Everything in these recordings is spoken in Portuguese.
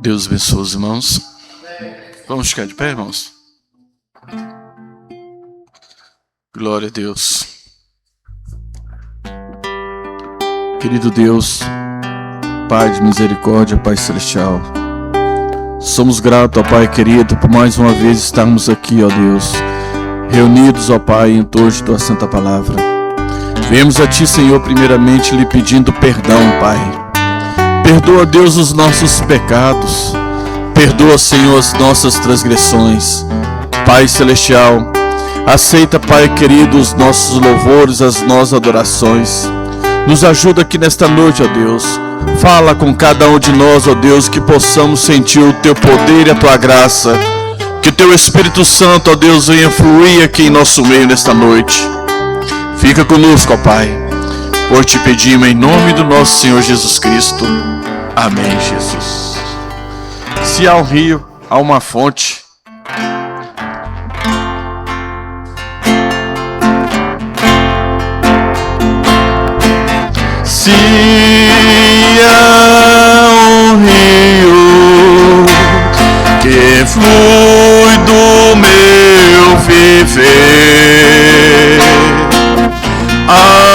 Deus abençoe os irmãos. Vamos ficar de pé, irmãos? Glória a Deus. Querido Deus, Pai de misericórdia, Pai celestial, somos gratos, ó Pai querido, por mais uma vez estarmos aqui, ó Deus, reunidos, ó Pai, em torno de Tua Santa Palavra. Viemos a Ti, Senhor, primeiramente lhe pedindo perdão, Pai. Perdoa, Deus, os nossos pecados. Perdoa, Senhor, as nossas transgressões. Pai celestial, aceita, Pai querido, os nossos louvores, as nossas adorações. Nos ajuda aqui nesta noite, ó Deus. Fala com cada um de nós, ó Deus, que possamos sentir o Teu poder e a Tua graça. Que Teu Espírito Santo, ó Deus, venha fluir aqui em nosso meio nesta noite. Fica conosco, ó Pai. Por te pedimos em nome do nosso Senhor Jesus Cristo. Amém, Jesus. Se há um rio, há uma fonte. Se há um rio que flui do meu viver, há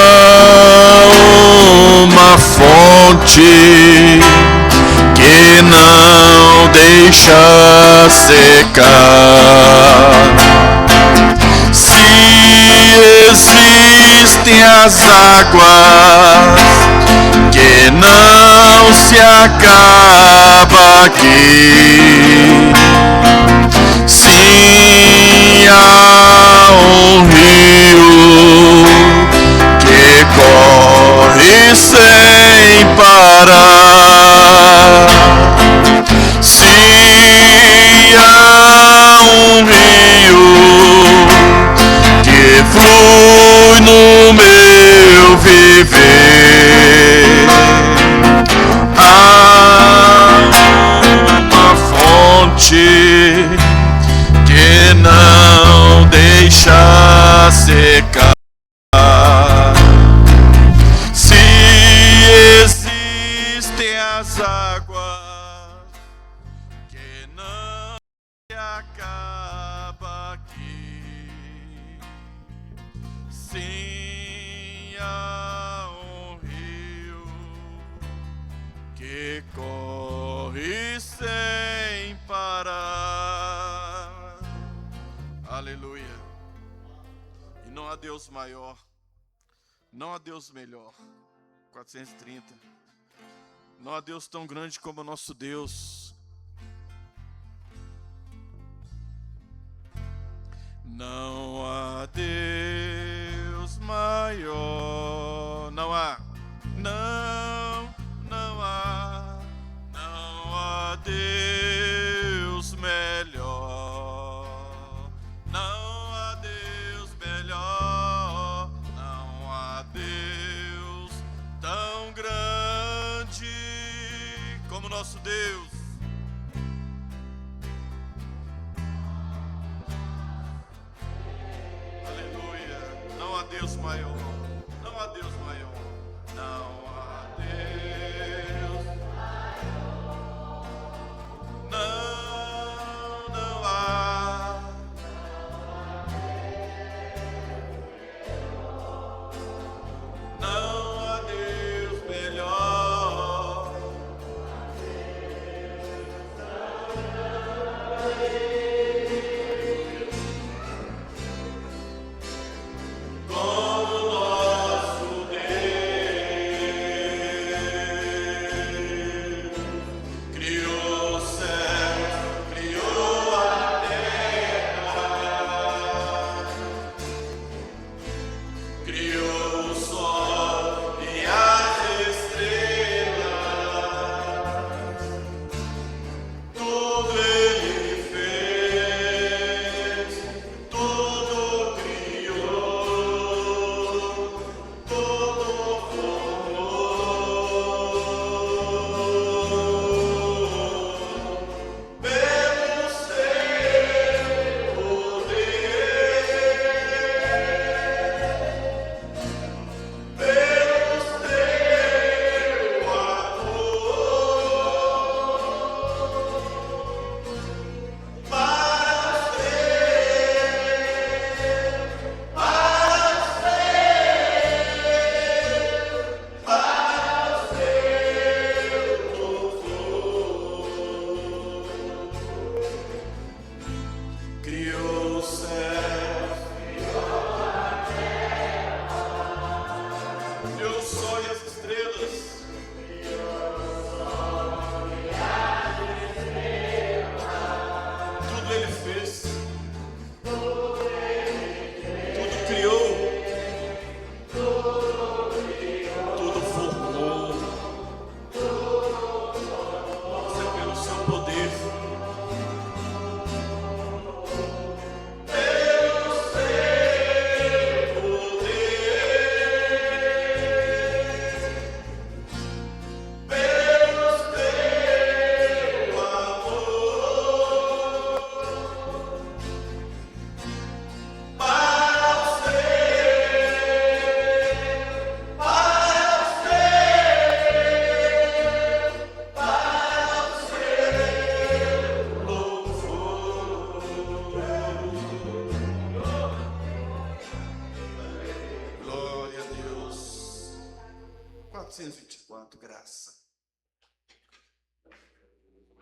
uma fonte que não deixa secar. Se existem as águas que não se acaba aqui, sim, há um rio que corre sem parar. Se há um rio que flui no meu viver, há uma fonte que não deixa secar. Se existem as águas que não se acaba aqui, sim, há um rio que corre sem parar. Aleluia. E não há Deus maior, não há Deus melhor. 430. Não há Deus tão grande como o nosso Deus. Não há Deus maior. Não há. Não há. Não há Deus melhor. Não há Deus melhor. Não há Deus tão grande como nosso Deus. Aleluia. Não há Deus maior. Não há Deus maior. Não há Deus maior. Não há. Não há Deus melhor. Como nosso Deus criou o céu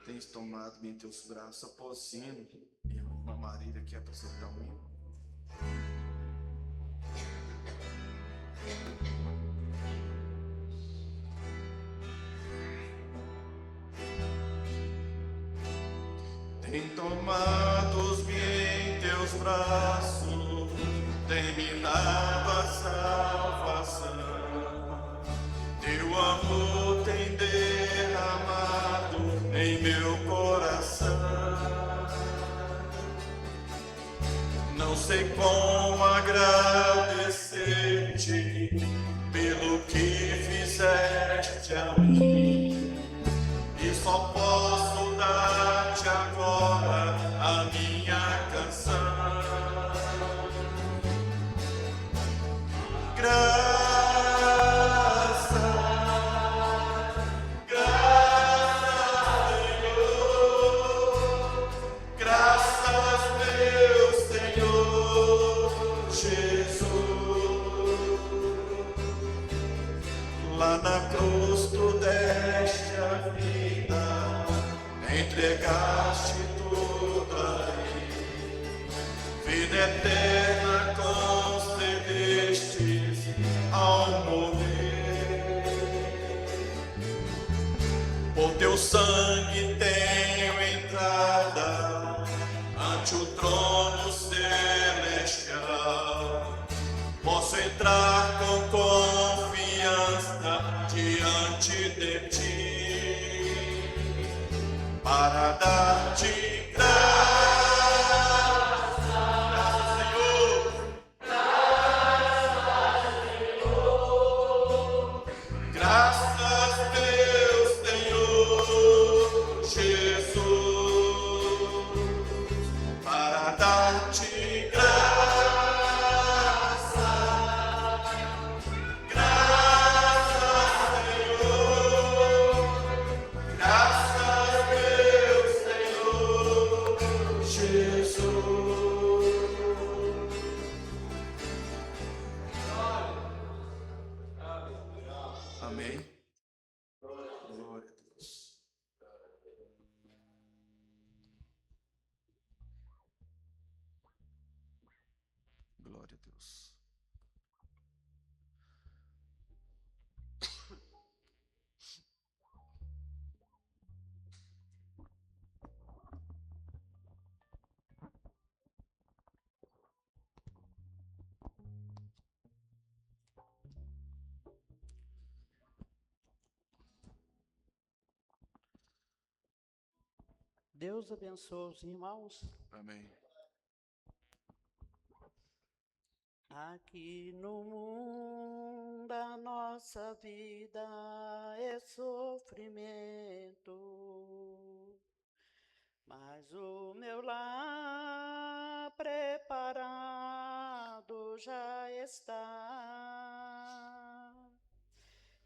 tens tomado-me em teus braços. Após hino, irmã Marília quer apresentar um hino. Tem tomado-me em teus braços, tem me dado a salvação. Teu amor tem derramado em meu coração. Não sei como agradecer-te pelo que fizeste a mim, e só posso dar-te agora a minha canção. Lá na cruz tu deste a vida, entregaste tudo aí, vida eterna concedeste ao morrer. Por teu sangue tenho entrada ante o trono celestial, posso entrar com confiança diante de ti, para dar-te graças, Senhor, graças, meu Senhor Jesus, para dar-te amém. Glória a Deus. Glória a Deus. Deus abençoe os irmãos. Amém. Aqui no mundo a nossa vida é sofrimento, mas o meu lar preparado já está.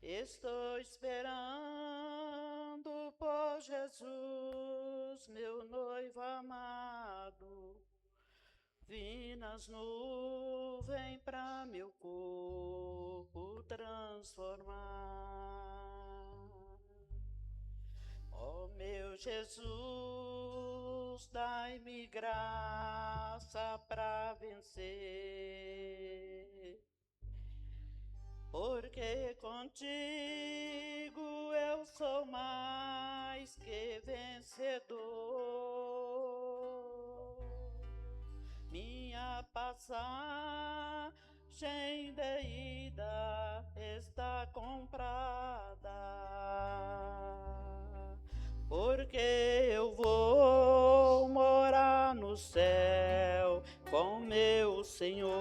Estou esperando por Jesus, meu noivo amado, vim nas nuvens pra meu corpo transformar. Ó meu Jesus, dai-me graça pra vencer, porque contigo eu sou mais que vencedor. Minha passagem de ida está comprada, porque eu vou morar no céu com meu Senhor.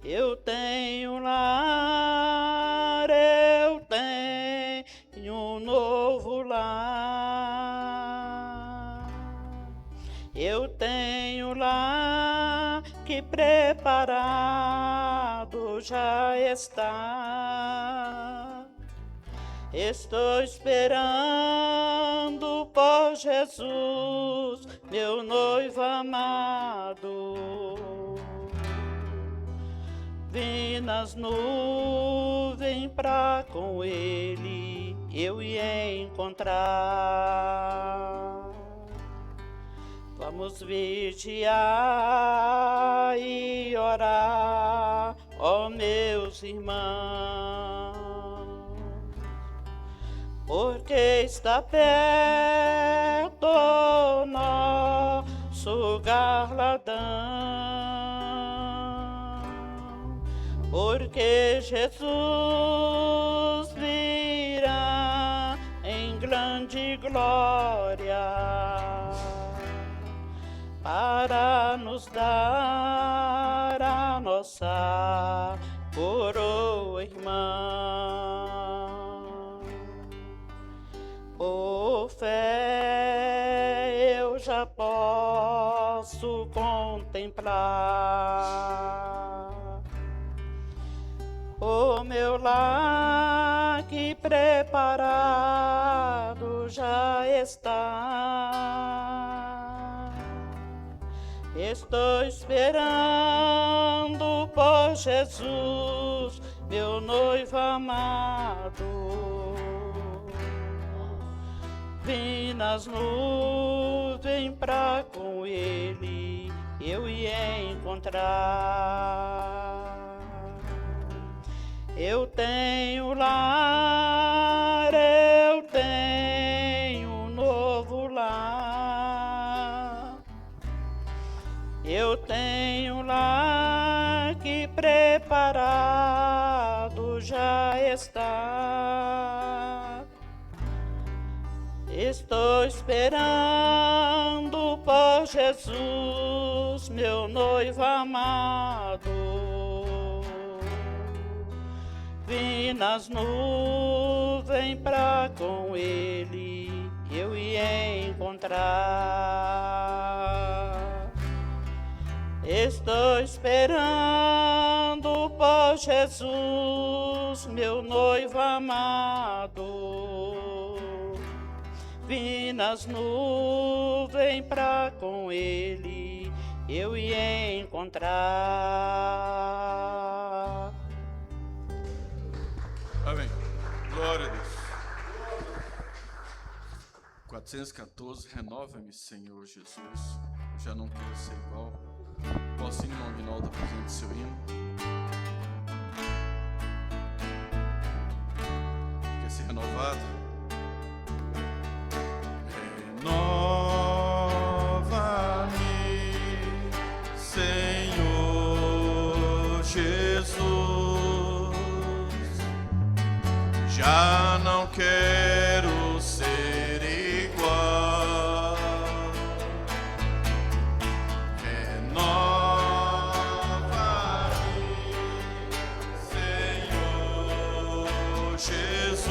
Eu tenho lar, eu tenho um novo lar. Eu tenho lar que preparado já está. Estou esperando por Jesus, meu noivo amado. Vim nas nuvens pra com ele eu ia encontrar. Vamos vigiar e orar, ó meus irmãos, porque está perto nosso galardão, porque Jesus virá em grande glória para nos dar a nossa coroa, irmão. Por fé eu já posso contemplar o meu lar que preparado já está. Estou esperando por Jesus, meu noivo amado. Vim nas nuvens pra com ele eu ia encontrar. Eu tenho lar, eu tenho um novo lar. Eu tenho lar que preparado já está. Estou esperando por Jesus, meu noivo amado. Vim nas nuvens pra com ele eu ia encontrar. Estou esperando por Jesus, meu noivo amado. Vim nas nuvens pra com ele eu ia encontrar. Amém. Glória a Deus. 414, renova-me, Senhor Jesus. Eu já não quero ser igual. Posso ir, irmão Rinaldo, apresente seu hino. Quer ser renovado? Renova-me, Senhor Jesus. Já não quero ser igual. Renova-me, Senhor Jesus.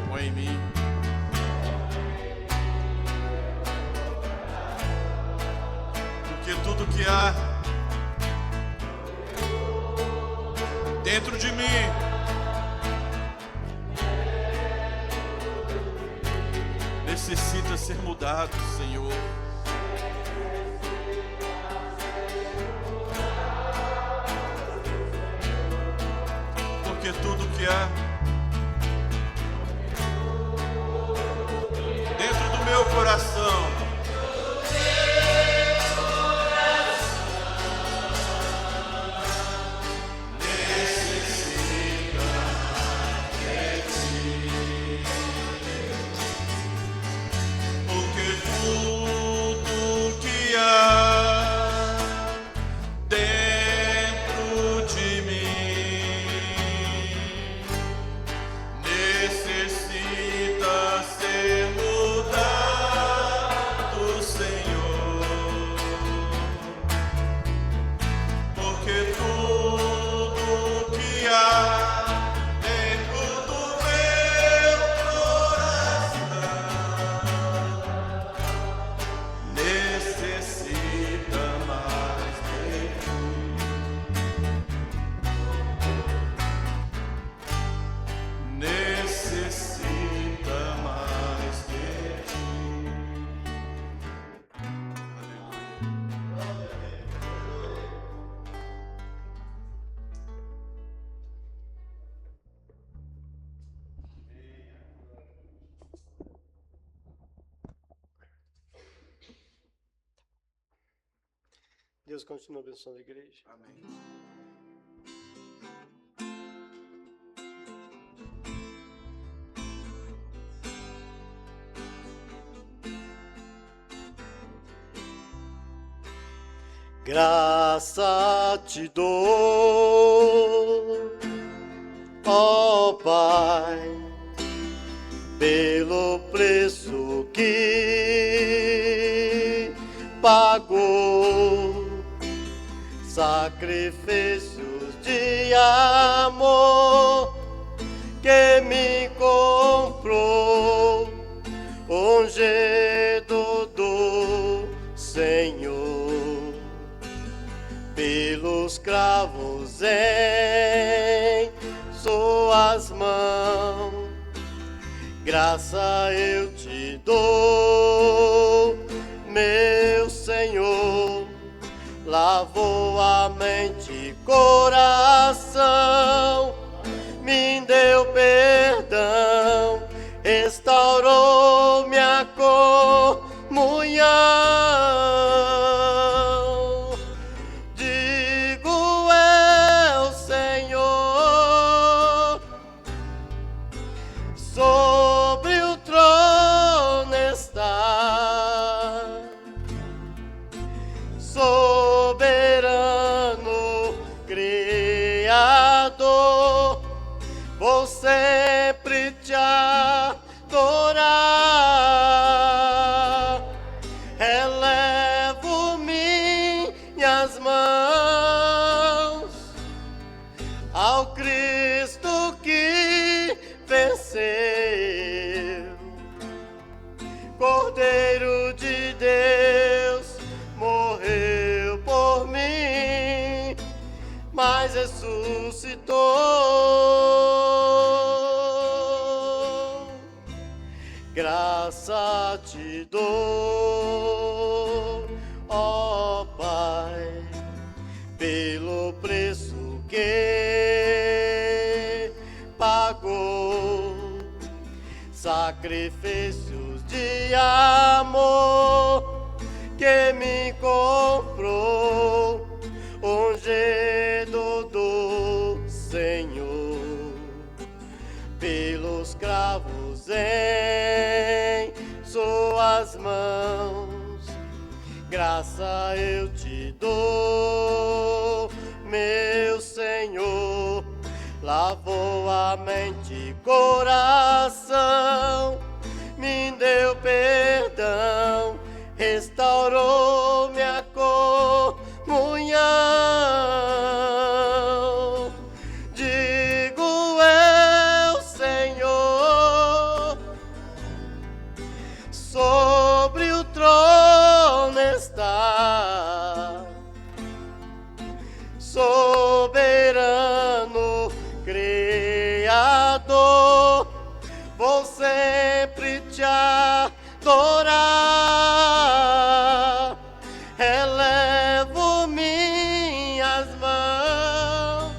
Põe em mim. Porque tudo que há dentro de mim necessita ser mudado, Senhor. Porque tudo que há dentro do meu coração necessita ser mudado. Deus continua abençoando a igreja. Amém. Graça te dou, ó Pai, pelo preço que pagou, sacrifícios de amor que me comprou, ungido do Senhor. Pelos cravos em suas mãos, graça eu te dou, meu Senhor. Lavou a mente e coração, me deu perdão, restaurou minha comunhão. Sobre o trono está, soberano Criador, vou sempre te adorar. Elevo minhas mãos ao Cristo que venceu, Cordeiro de Deus, morreu por mim, mas ressuscitou. Graça te dou, ó Pai, pelo preço que pagou, sacrifícios de amor que me comprou, ungido do Senhor. Pelos cravos em suas mãos, graça eu te dou, meu Senhor. Lavou a mente e coração, me deu perdão, restaurou minha comunhão. Digo eu, Senhor, sobre o trono está, soberano Criador, vou sempre te adorar. Elevo minhas mãos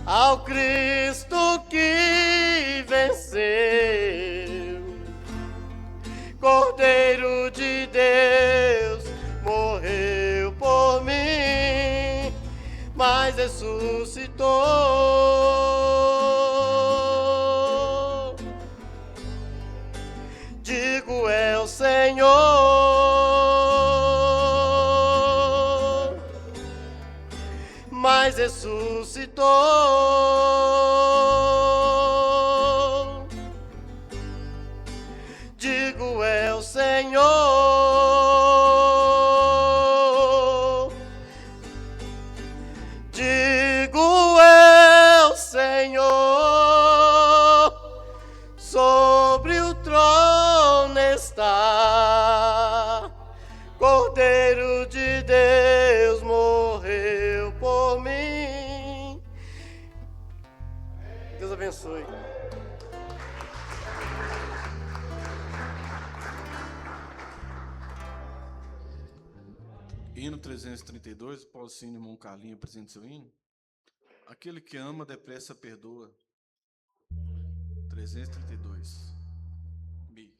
ao Cristo que venceu, Cordeiro de Deus, morreu por mim, mas ressuscitou. Digo é o Senhor, mas ressuscitou. Digo é o Senhor, digo é o Senhor, sobre o trono está, Cordeiro de Deus, morreu por mim. Deus abençoe. Hino 332, Paulinho, irmão Carlinho, apresente seu hino. Aquele que ama, depressa perdoa. 332. Mi.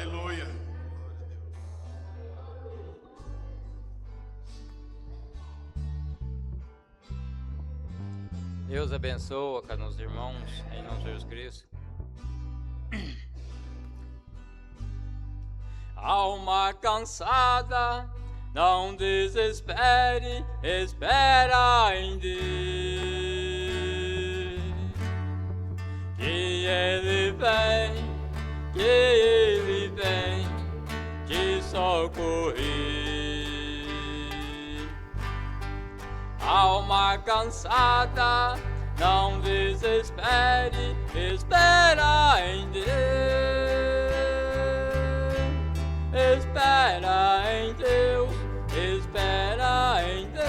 Aleluia. Deus abençoa cada um dos irmãos, em nome de Jesus Cristo. Alma cansada, não desespere, espera em Deus, que Ele vem te socorrer. Alma cansada, não desespere, espera em Deus, espera em Deus, espera em Deus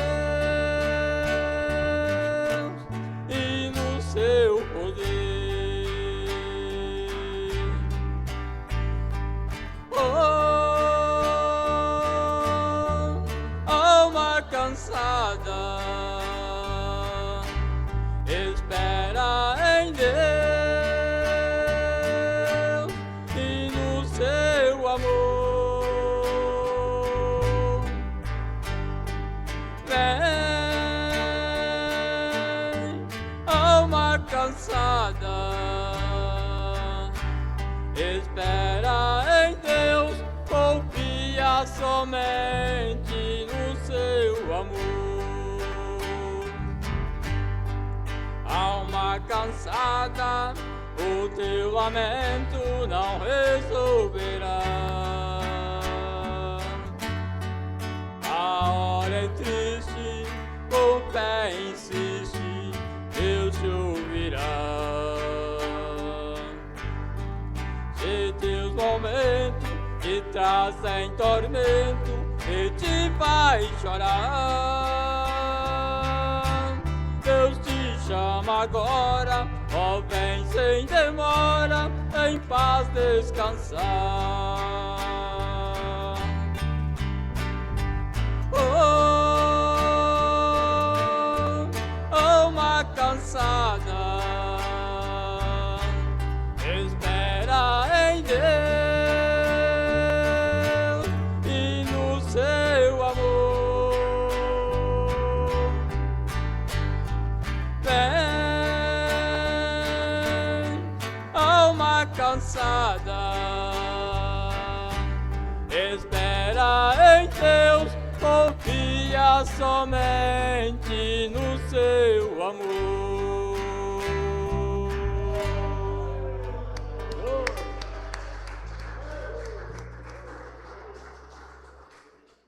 e no seu poder. Oh, alma cansada, espera em Deus e no seu amor. Vem, alma cansada, espera em Deus, confia somente no seu amor. Alma cansada, o teu lamento não resolverá. A hora é triste, com fé insiste, Deus te ouvirá. Se teus momentos te trazem tormento e te faz chorar, Deus te chama agora, ó vem sem demora, em paz descansar. Oh, alma cansada, espera em Deus e no seu amor. Vem, alma cansada, espera em Deus, confia somente no seu amor.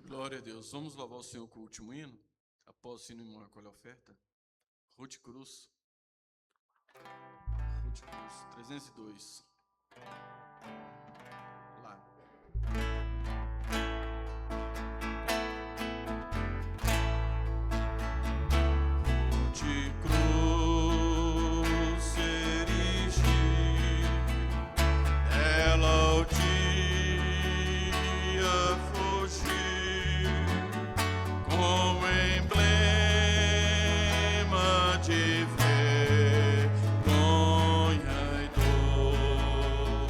Glória a Deus. Vamos louvar o Senhor com o último hino. Após o hino, irmão, acolhe a oferta. Ruth Cruz. Ruth Cruz, 302. Lá. Ruth Cruz se erige, ela ao dia fugir, como emblema de vergonha e dor.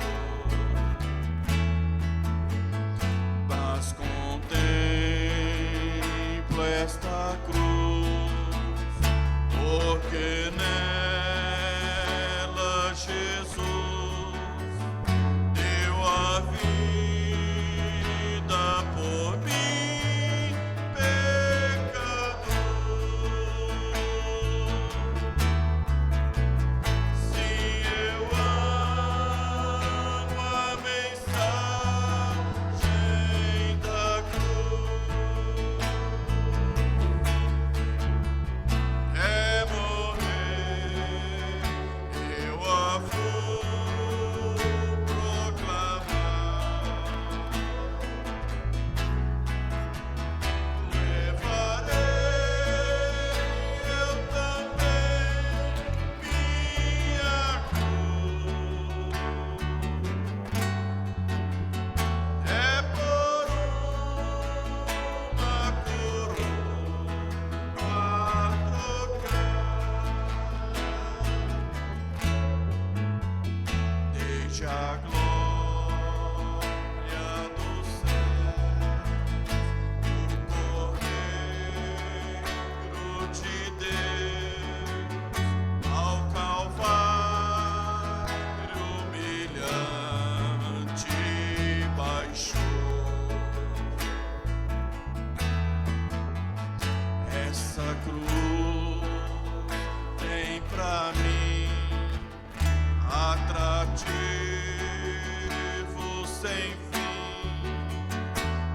sem fim,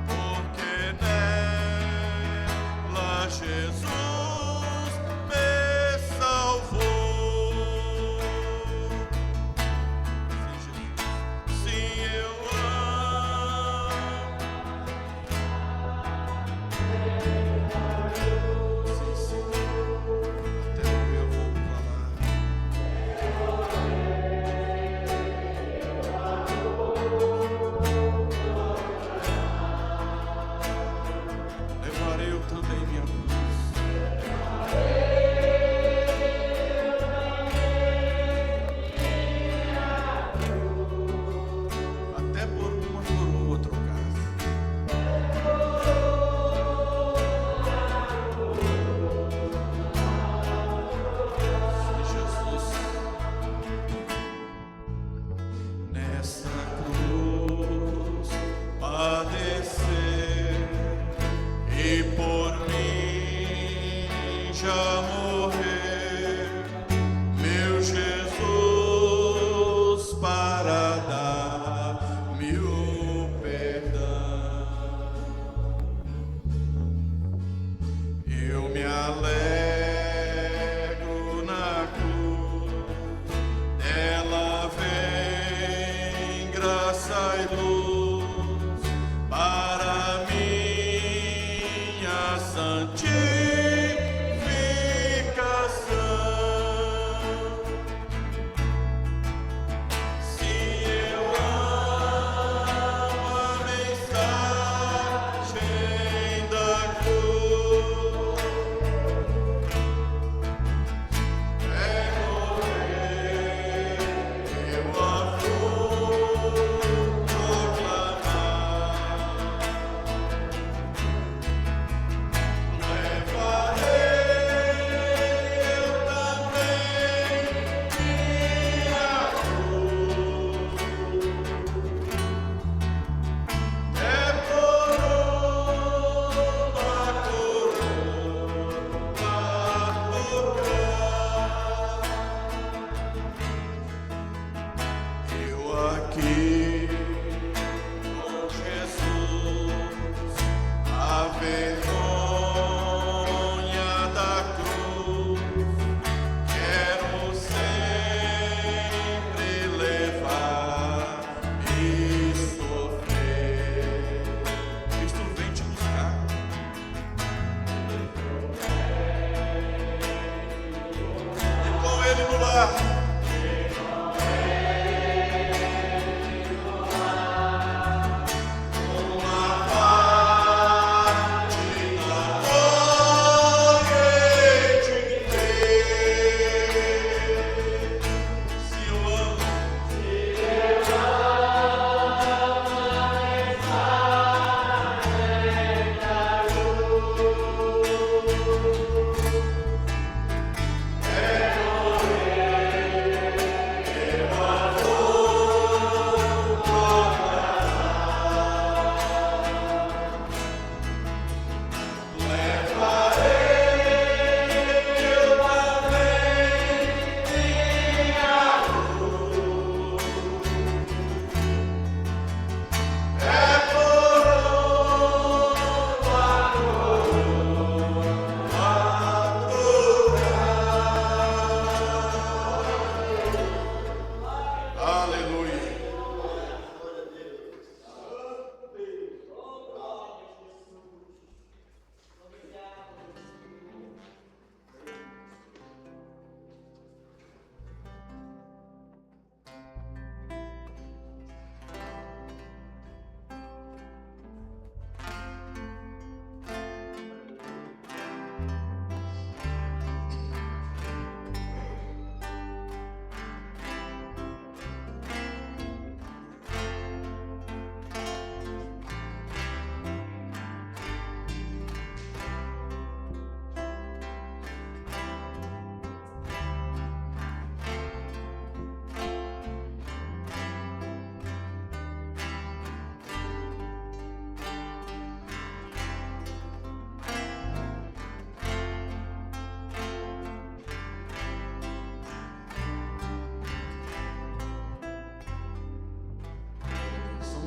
porque nela Jesus me salvou. Sim, Jesus. Sim, eu amo.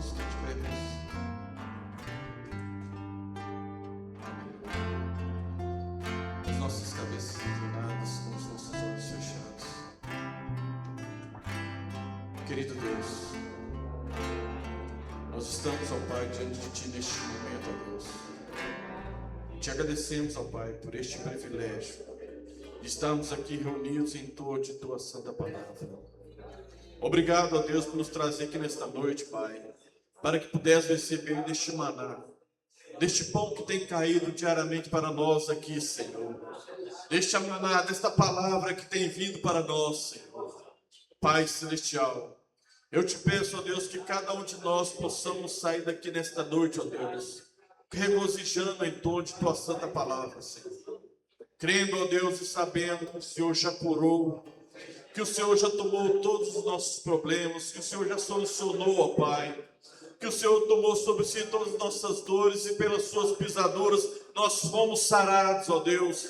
bênçãos que tivemos. As nossas cabeças inclinadas, com os nossos olhos fechados. Querido Deus, nós estamos, ó Pai, diante de Ti neste momento, ó Deus. Te agradecemos, ó Pai, por este privilégio de estarmos aqui reunidos em torno de Tua Santa Palavra. Obrigado, ó Deus, por nos trazer aqui nesta noite, Pai, para que pudéssemos receber deste maná, deste pão que tem caído diariamente para nós aqui, Senhor. Deste maná, desta palavra que tem vindo para nós, Senhor. Pai Celestial, eu te peço, ó Deus, que cada um de nós possamos sair daqui nesta noite, ó Deus, regozijando em torno de Tua Santa Palavra, Senhor. Crendo, ó Deus, e sabendo que o Senhor já curou, que o Senhor já tomou todos os nossos problemas, que o Senhor já solucionou, ó Pai, que o Senhor tomou sobre si todas as nossas dores e pelas suas pisaduras nós fomos sarados, ó Deus.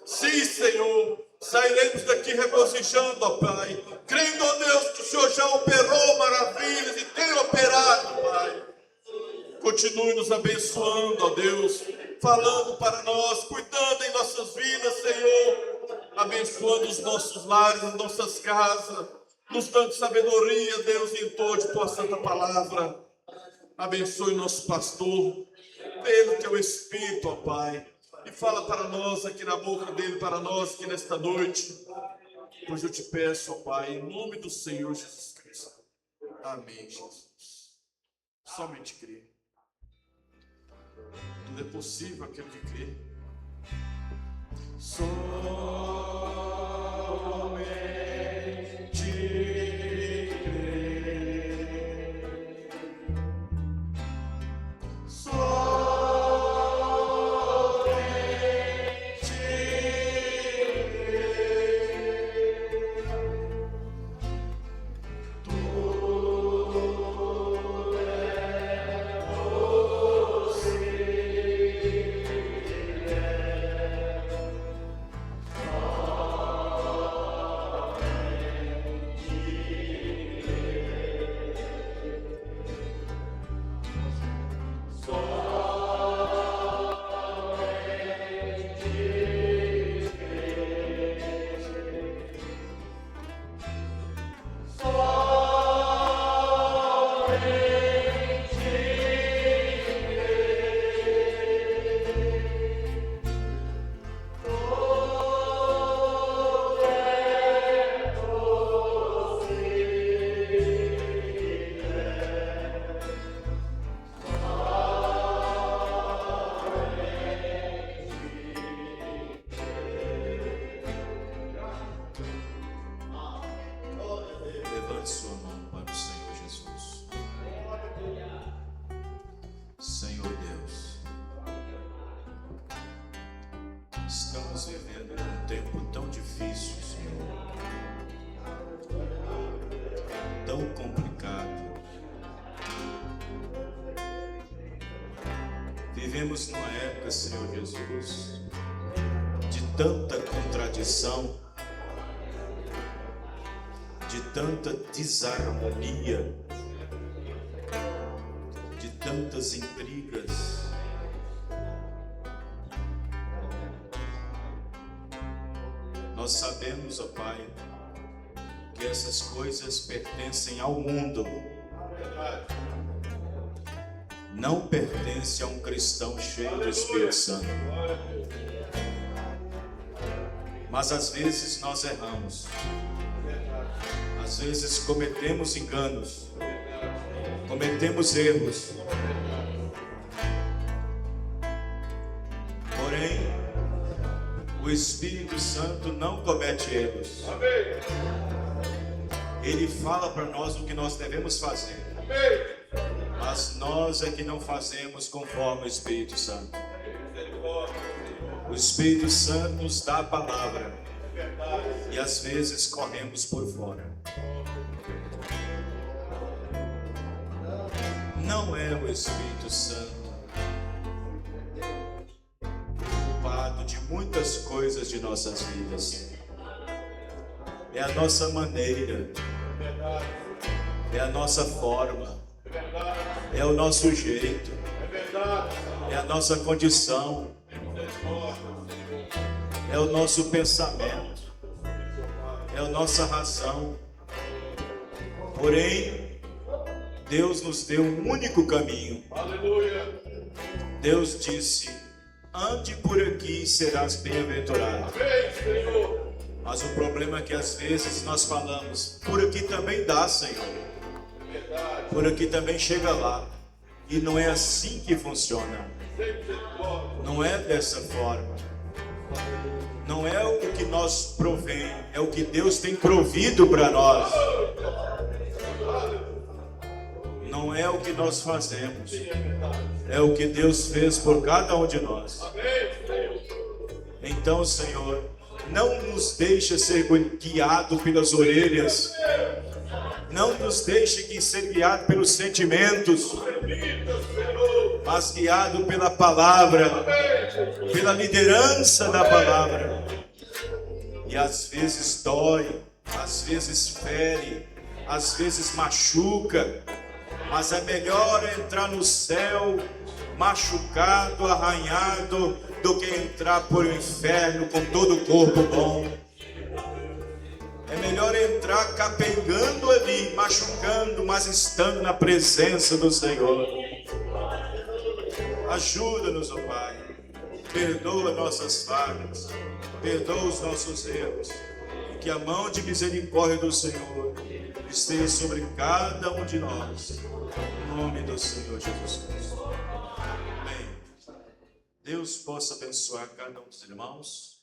Sim, Senhor, sairemos daqui regozijando, ó Pai, crendo, ó Deus, que o Senhor já operou maravilhas e tem operado, Pai. Continue nos abençoando, ó Deus, falando para nós, cuidando em nossas vidas, Senhor, abençoando os nossos lares, as nossas casas, nos dando sabedoria, Deus, em torno de Tua Santa Palavra. Abençoe nosso pastor, pelo Teu Espírito, ó Pai, e fala para nós aqui na boca dele, para nós aqui nesta noite, pois eu te peço, ó Pai, em nome do Senhor Jesus Cristo. Amém, Jesus. Somente crê. Tudo é possível aquele que crê. Somente crê. Somente crê. Tudo é Levante sua mão para o Senhor Jesus. Senhor Deus, estamos vivendo um tempo tão difícil, Senhor, tão complicado. Vivemos numa época, Senhor Jesus, de tanta contradição, de tanta desarmonia, de tantas intrigas. Nós sabemos, ó Pai, que essas coisas pertencem ao mundo, não pertencem a um cristão cheio do Espírito Santo. Mas às vezes nós erramos. Às vezes cometemos enganos, cometemos erros. Porém, o Espírito Santo não comete erros. Ele fala para nós o que nós devemos fazer. Mas nós é que não fazemos conforme o Espírito Santo. O Espírito Santo nos dá a palavra e às vezes corremos por fora. Não é o Espírito Santo culpado de muitas coisas de nossas vidas. É a nossa maneira, é a nossa forma, É o nosso jeito. É a nossa condição. É o nosso pensamento. É a nossa razão. Porém, Deus nos deu um único caminho. Deus disse: ande por aqui e serás bem-aventurado. Mas o problema é que às vezes nós falamos: por aqui também dá, Senhor. Por aqui também chega lá. E não é assim que funciona. Não é dessa forma. Não é o que nós provém, é o que Deus tem provido para nós. Não é o que nós fazemos, é o que Deus fez por cada um de nós. Então, Senhor, não nos deixe ser guiado pelas orelhas, não nos deixe ser guiado pelos sentimentos, mas guiado pela palavra, pela liderança da palavra. E às vezes dói, às vezes fere, às vezes machuca, mas é melhor entrar no céu machucado, arranhado, do que entrar por o inferno com todo o corpo bom. É melhor entrar capengando ali, machucando, mas estando na presença do Senhor. Ajuda-nos, ó Pai. Perdoa nossas falhas, perdoa os nossos erros, e que a mão de misericórdia do Senhor esteja sobre cada um de nós. Em nome do Senhor Jesus Cristo. Amém. Deus possa abençoar cada um dos irmãos.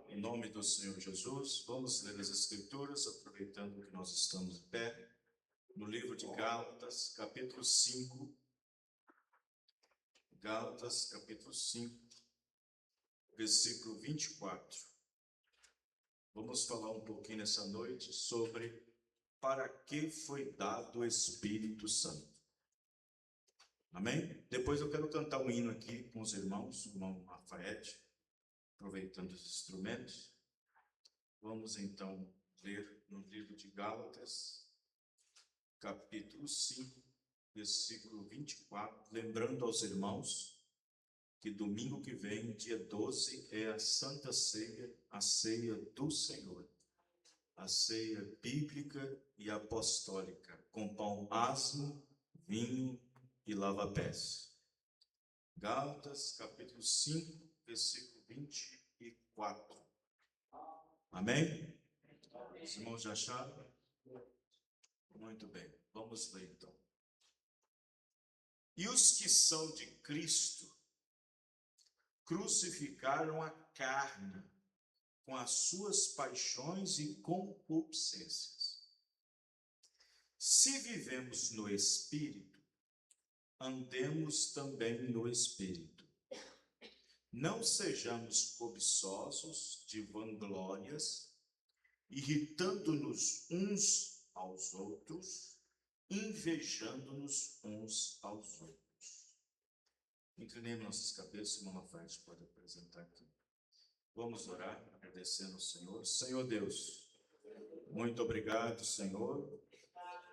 Em nome do Senhor Jesus. Vamos ler as Escrituras, aproveitando que nós estamos de pé. No livro de Gálatas, capítulo 5. Gálatas, capítulo 5, versículo 24. Vamos falar um pouquinho nessa noite sobre para que foi dado o Espírito Santo. Amém? Depois eu quero cantar um hino aqui com os irmãos, o irmão Rafaete, aproveitando os instrumentos. Vamos então ler no livro de Gálatas, capítulo 5, versículo 24, lembrando aos irmãos que domingo que vem, dia 12, é a Santa Ceia, a ceia do Senhor, a ceia bíblica e apostólica, com pão asmo, vinho e lava-pés. Gálatas, capítulo 5, versículo 24. Amém? Os irmãos já acharam? Muito bem, vamos ler então. E os que são de Cristo crucificaram a carne com as suas paixões e concupiscências. Se vivemos no Espírito, andemos também no Espírito. Não sejamos cobiçosos de vanglórias, irritando-nos uns aos outros, invejando-nos uns aos outros. Inclinemos nossas cabeças, irmão Rafael pode apresentar aqui. Vamos orar, agradecendo ao Senhor. Senhor Deus, muito obrigado, Senhor,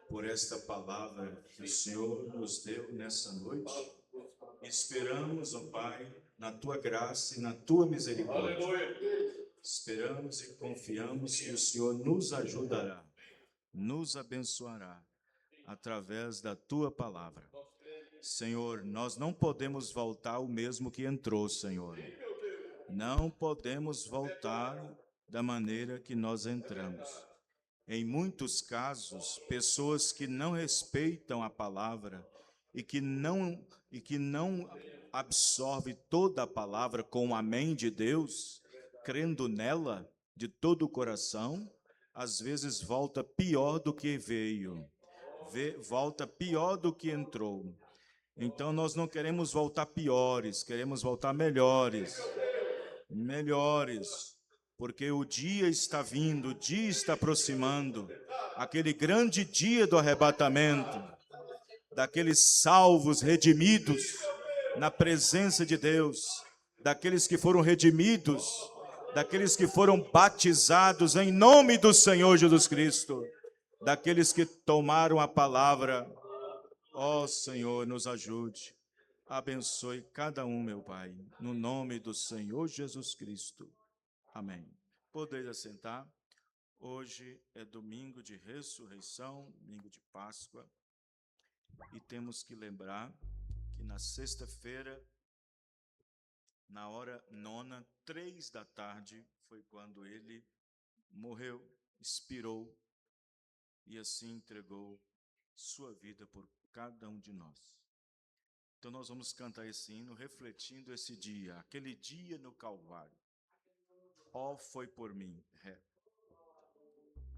por esta palavra que o Senhor nos deu nessa noite. Esperamos, ó Pai, na Tua graça e na Tua misericórdia. Esperamos e confiamos que o Senhor nos ajudará, nos abençoará, através da Tua palavra. Senhor, nós não podemos voltar o mesmo que entrou, Senhor. Não podemos voltar da maneira que nós entramos. Em muitos casos, pessoas que não respeitam a palavra e que não absorvem toda a palavra com o amém de Deus, crendo nela de todo o coração, às vezes volta pior do que veio, volta pior do que entrou. Então nós não queremos voltar piores, queremos voltar melhores, porque o dia está vindo, o dia está aproximando, aquele grande dia do arrebatamento, daqueles salvos redimidos na presença de Deus, daqueles que foram redimidos, daqueles que foram batizados em nome do Senhor Jesus Cristo, daqueles que tomaram a palavra Ó Senhor, nos ajude. Abençoe cada um, meu Pai, no nome do Senhor Jesus Cristo. Amém. Podeis assentar. Hoje é domingo de ressurreição, domingo de Páscoa, e temos que lembrar que na sexta-feira, na hora nona, 15h, foi quando ele morreu, expirou e assim entregou sua vida por cada um de nós. Então nós vamos cantar esse hino refletindo esse dia, aquele dia no Calvário. Ó, foi por mim.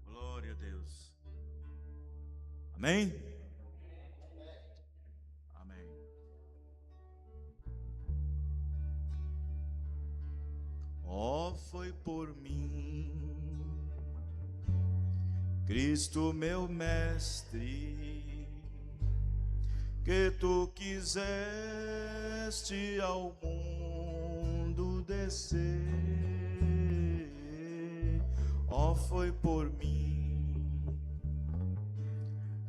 Glória a Deus. Amém? Amém. Ó, foi por mim, Cristo meu mestre, que tu quiseste ao mundo descer. Ó, foi por mim,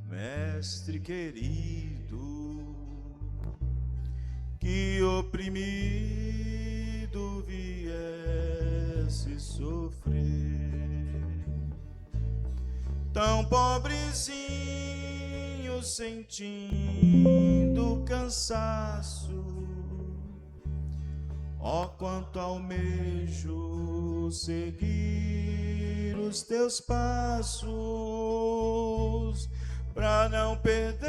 mestre querido, que oprimido viesse sofrer. Tão pobrezinho, sentindo cansaço, ó, quanto almejo seguir os teus passos, pra não perder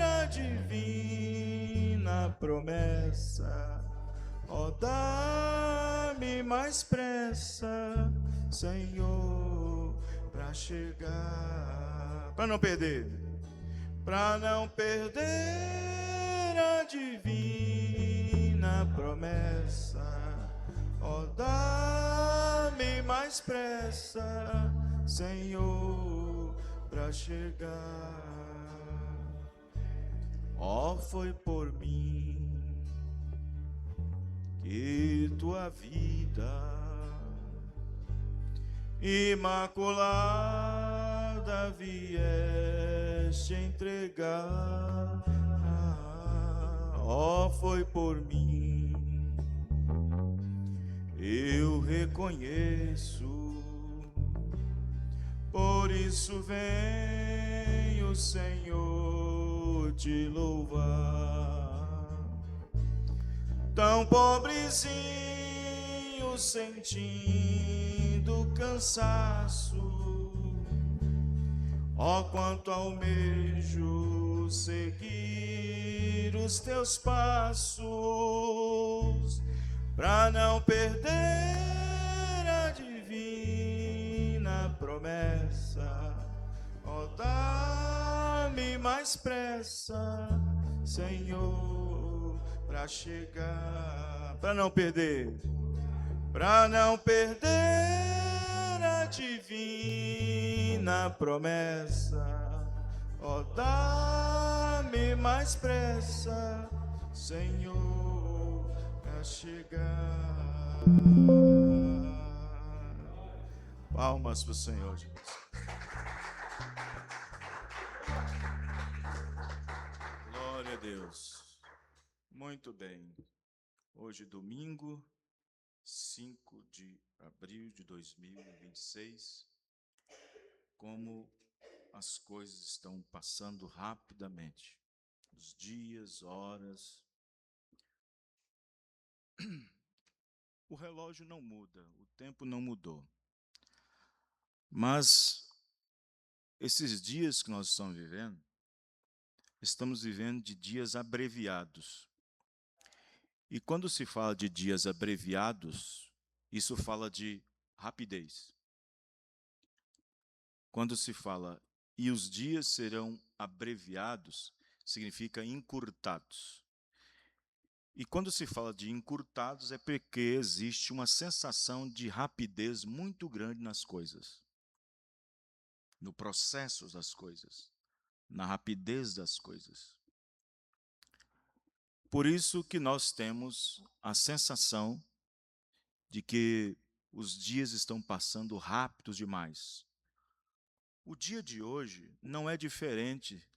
a divina promessa. Ó, dá-me mais pressa, Senhor, pra chegar, pra não perder a divina promessa. Ó, dá-me mais pressa, Senhor, pra chegar. Ó, foi por mim que tua vida imaculada vieste entregar. Ó, foi por mim, eu reconheço, por isso venho, Senhor, te louvar. Tão pobrezinho, sentindo cansaço, ó, quanto almejo seguir os teus passos, pra não perder a divina promessa. Ó, dá-me mais pressa, Senhor, pra chegar, pra não perder a divina promessa. Ó, dá-me mais pressa, Senhor, pra chegar. Palmas pro Senhor, Jesus. Glória a Deus. Muito bem. Hoje, domingo, 5 de abril de 2026. Como as coisas estão passando rapidamente. Os dias, horas. O relógio não muda, o tempo não mudou. Mas esses dias que nós estamos vivendo de dias abreviados. E quando se fala de dias abreviados, isso fala de rapidez. Quando se fala e os dias serão abreviados, significa encurtados. E quando se fala de encurtados é porque existe uma sensação de rapidez muito grande nas coisas, no processo das coisas, na rapidez das coisas. Por isso que nós temos a sensação de que os dias estão passando rápidos demais. O dia de hoje não é diferente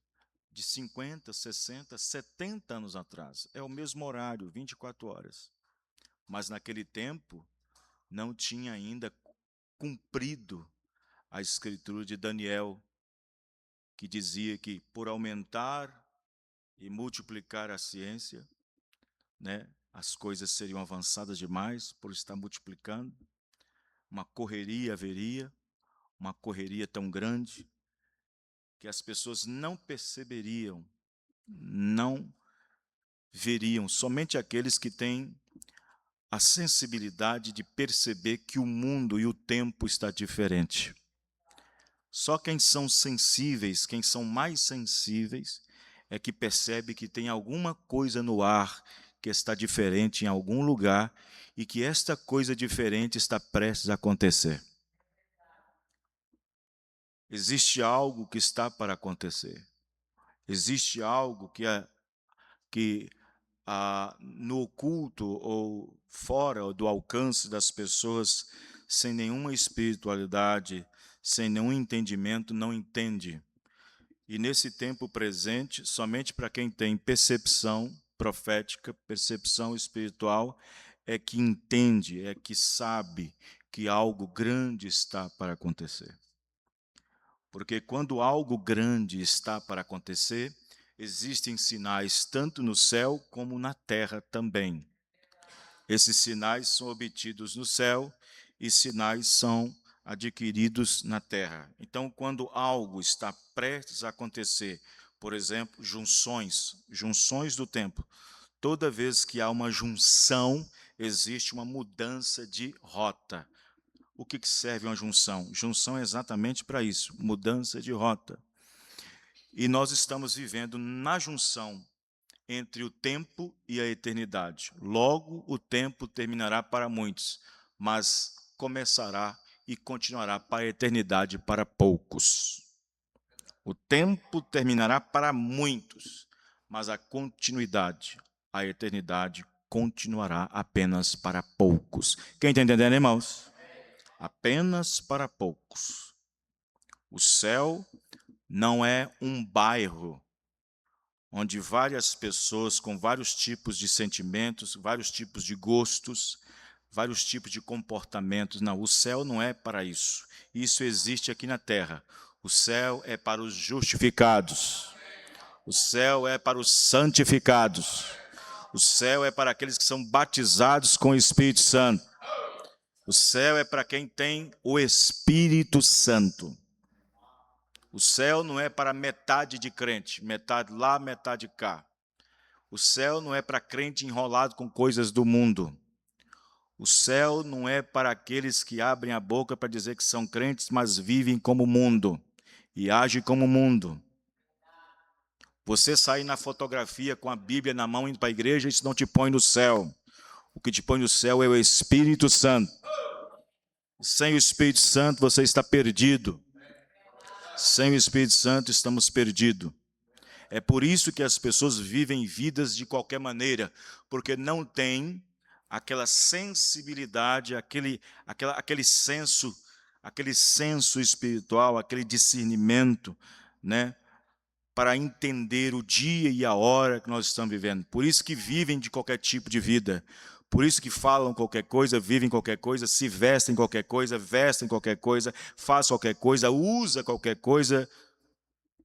de 50, 60, 70 anos atrás. É o mesmo horário, 24 horas. Mas naquele tempo não tinha ainda cumprido a escritura de Daniel, que dizia que por aumentar e multiplicar a ciência, né, as coisas seriam avançadas demais por estar multiplicando. Uma correria haveria, uma correria tão grande que as pessoas não perceberiam, não veriam, somente aqueles que têm a sensibilidade de perceber que o mundo e o tempo está diferente. Só quem são sensíveis, quem são mais sensíveis, é que percebe que tem alguma coisa no ar que está diferente em algum lugar e que esta coisa diferente está prestes a acontecer. Existe algo que está para acontecer. Existe algo que no oculto ou fora do alcance das pessoas, sem nenhuma espiritualidade, sem nenhum entendimento, não entende. E nesse tempo presente, somente para quem tem percepção profética, percepção espiritual, é que entende, é que sabe que algo grande está para acontecer. Porque quando algo grande está para acontecer, existem sinais tanto no céu como na terra também. Esses sinais são obtidos no céu e sinais são adquiridos na terra. Então, quando algo está prestes a acontecer, por exemplo, junções do tempo, toda vez que há uma junção, existe uma mudança de rota. O que serve uma junção? Junção é exatamente para isso, mudança de rota. E nós estamos vivendo na junção entre o tempo e a eternidade. Logo, o tempo terminará para muitos, mas começará e continuará para a eternidade para poucos. O tempo terminará para muitos, mas a continuidade, a eternidade, continuará apenas para poucos. Quem está entendendo, irmãos? Apenas para poucos. O céu não é um bairro onde várias pessoas com vários tipos de sentimentos, vários tipos de gostos, vários tipos de comportamentos. Não, o céu não é para isso. Isso existe aqui na terra. O céu é para os justificados. O céu é para os santificados. O céu é para aqueles que são batizados com o Espírito Santo. O céu é para quem tem o Espírito Santo. O céu não é para metade de crente, metade lá, metade cá. O céu não é para crente enrolado com coisas do mundo. O céu não é para aqueles que abrem a boca para dizer que são crentes, mas vivem como o mundo e agem como o mundo. Você sair na fotografia com a Bíblia na mão indo para a igreja, isso não te põe no céu. O que te põe no céu é o Espírito Santo. Sem o Espírito Santo você está perdido. Sem o Espírito Santo estamos perdidos. É por isso que as pessoas vivem vidas de qualquer maneira, porque não têm aquela sensibilidade, aquele senso espiritual, aquele discernimento, né, para entender o dia e a hora que nós estamos vivendo. Por isso que vivem de qualquer tipo de vida. Por isso que falam qualquer coisa, vivem qualquer coisa, se vestem qualquer coisa, vestem qualquer coisa, fazem qualquer coisa, usa qualquer coisa,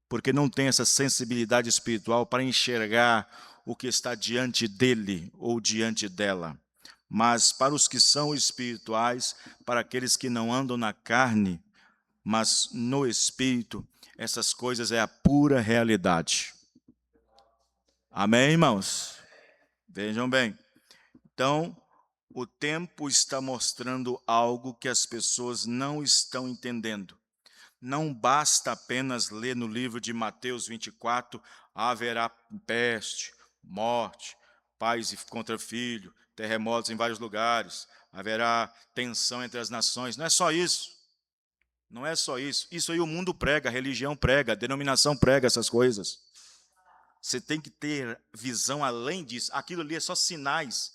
porque não tem essa sensibilidade espiritual para enxergar o que está diante dele ou diante dela. Mas para os que são espirituais, para aqueles que não andam na carne, mas no Espírito, essas coisas é a pura realidade. Amém, irmãos? Vejam bem. Então, o tempo está mostrando algo que as pessoas não estão entendendo. Não basta apenas ler no livro de Mateus 24, haverá peste, morte, pais contra filho, terremotos em vários lugares, haverá tensão entre as nações. Não é só isso. Não é só isso. Isso aí o mundo prega, a religião prega, a denominação prega essas coisas. Você tem que ter visão além disso. Aquilo ali é só sinais.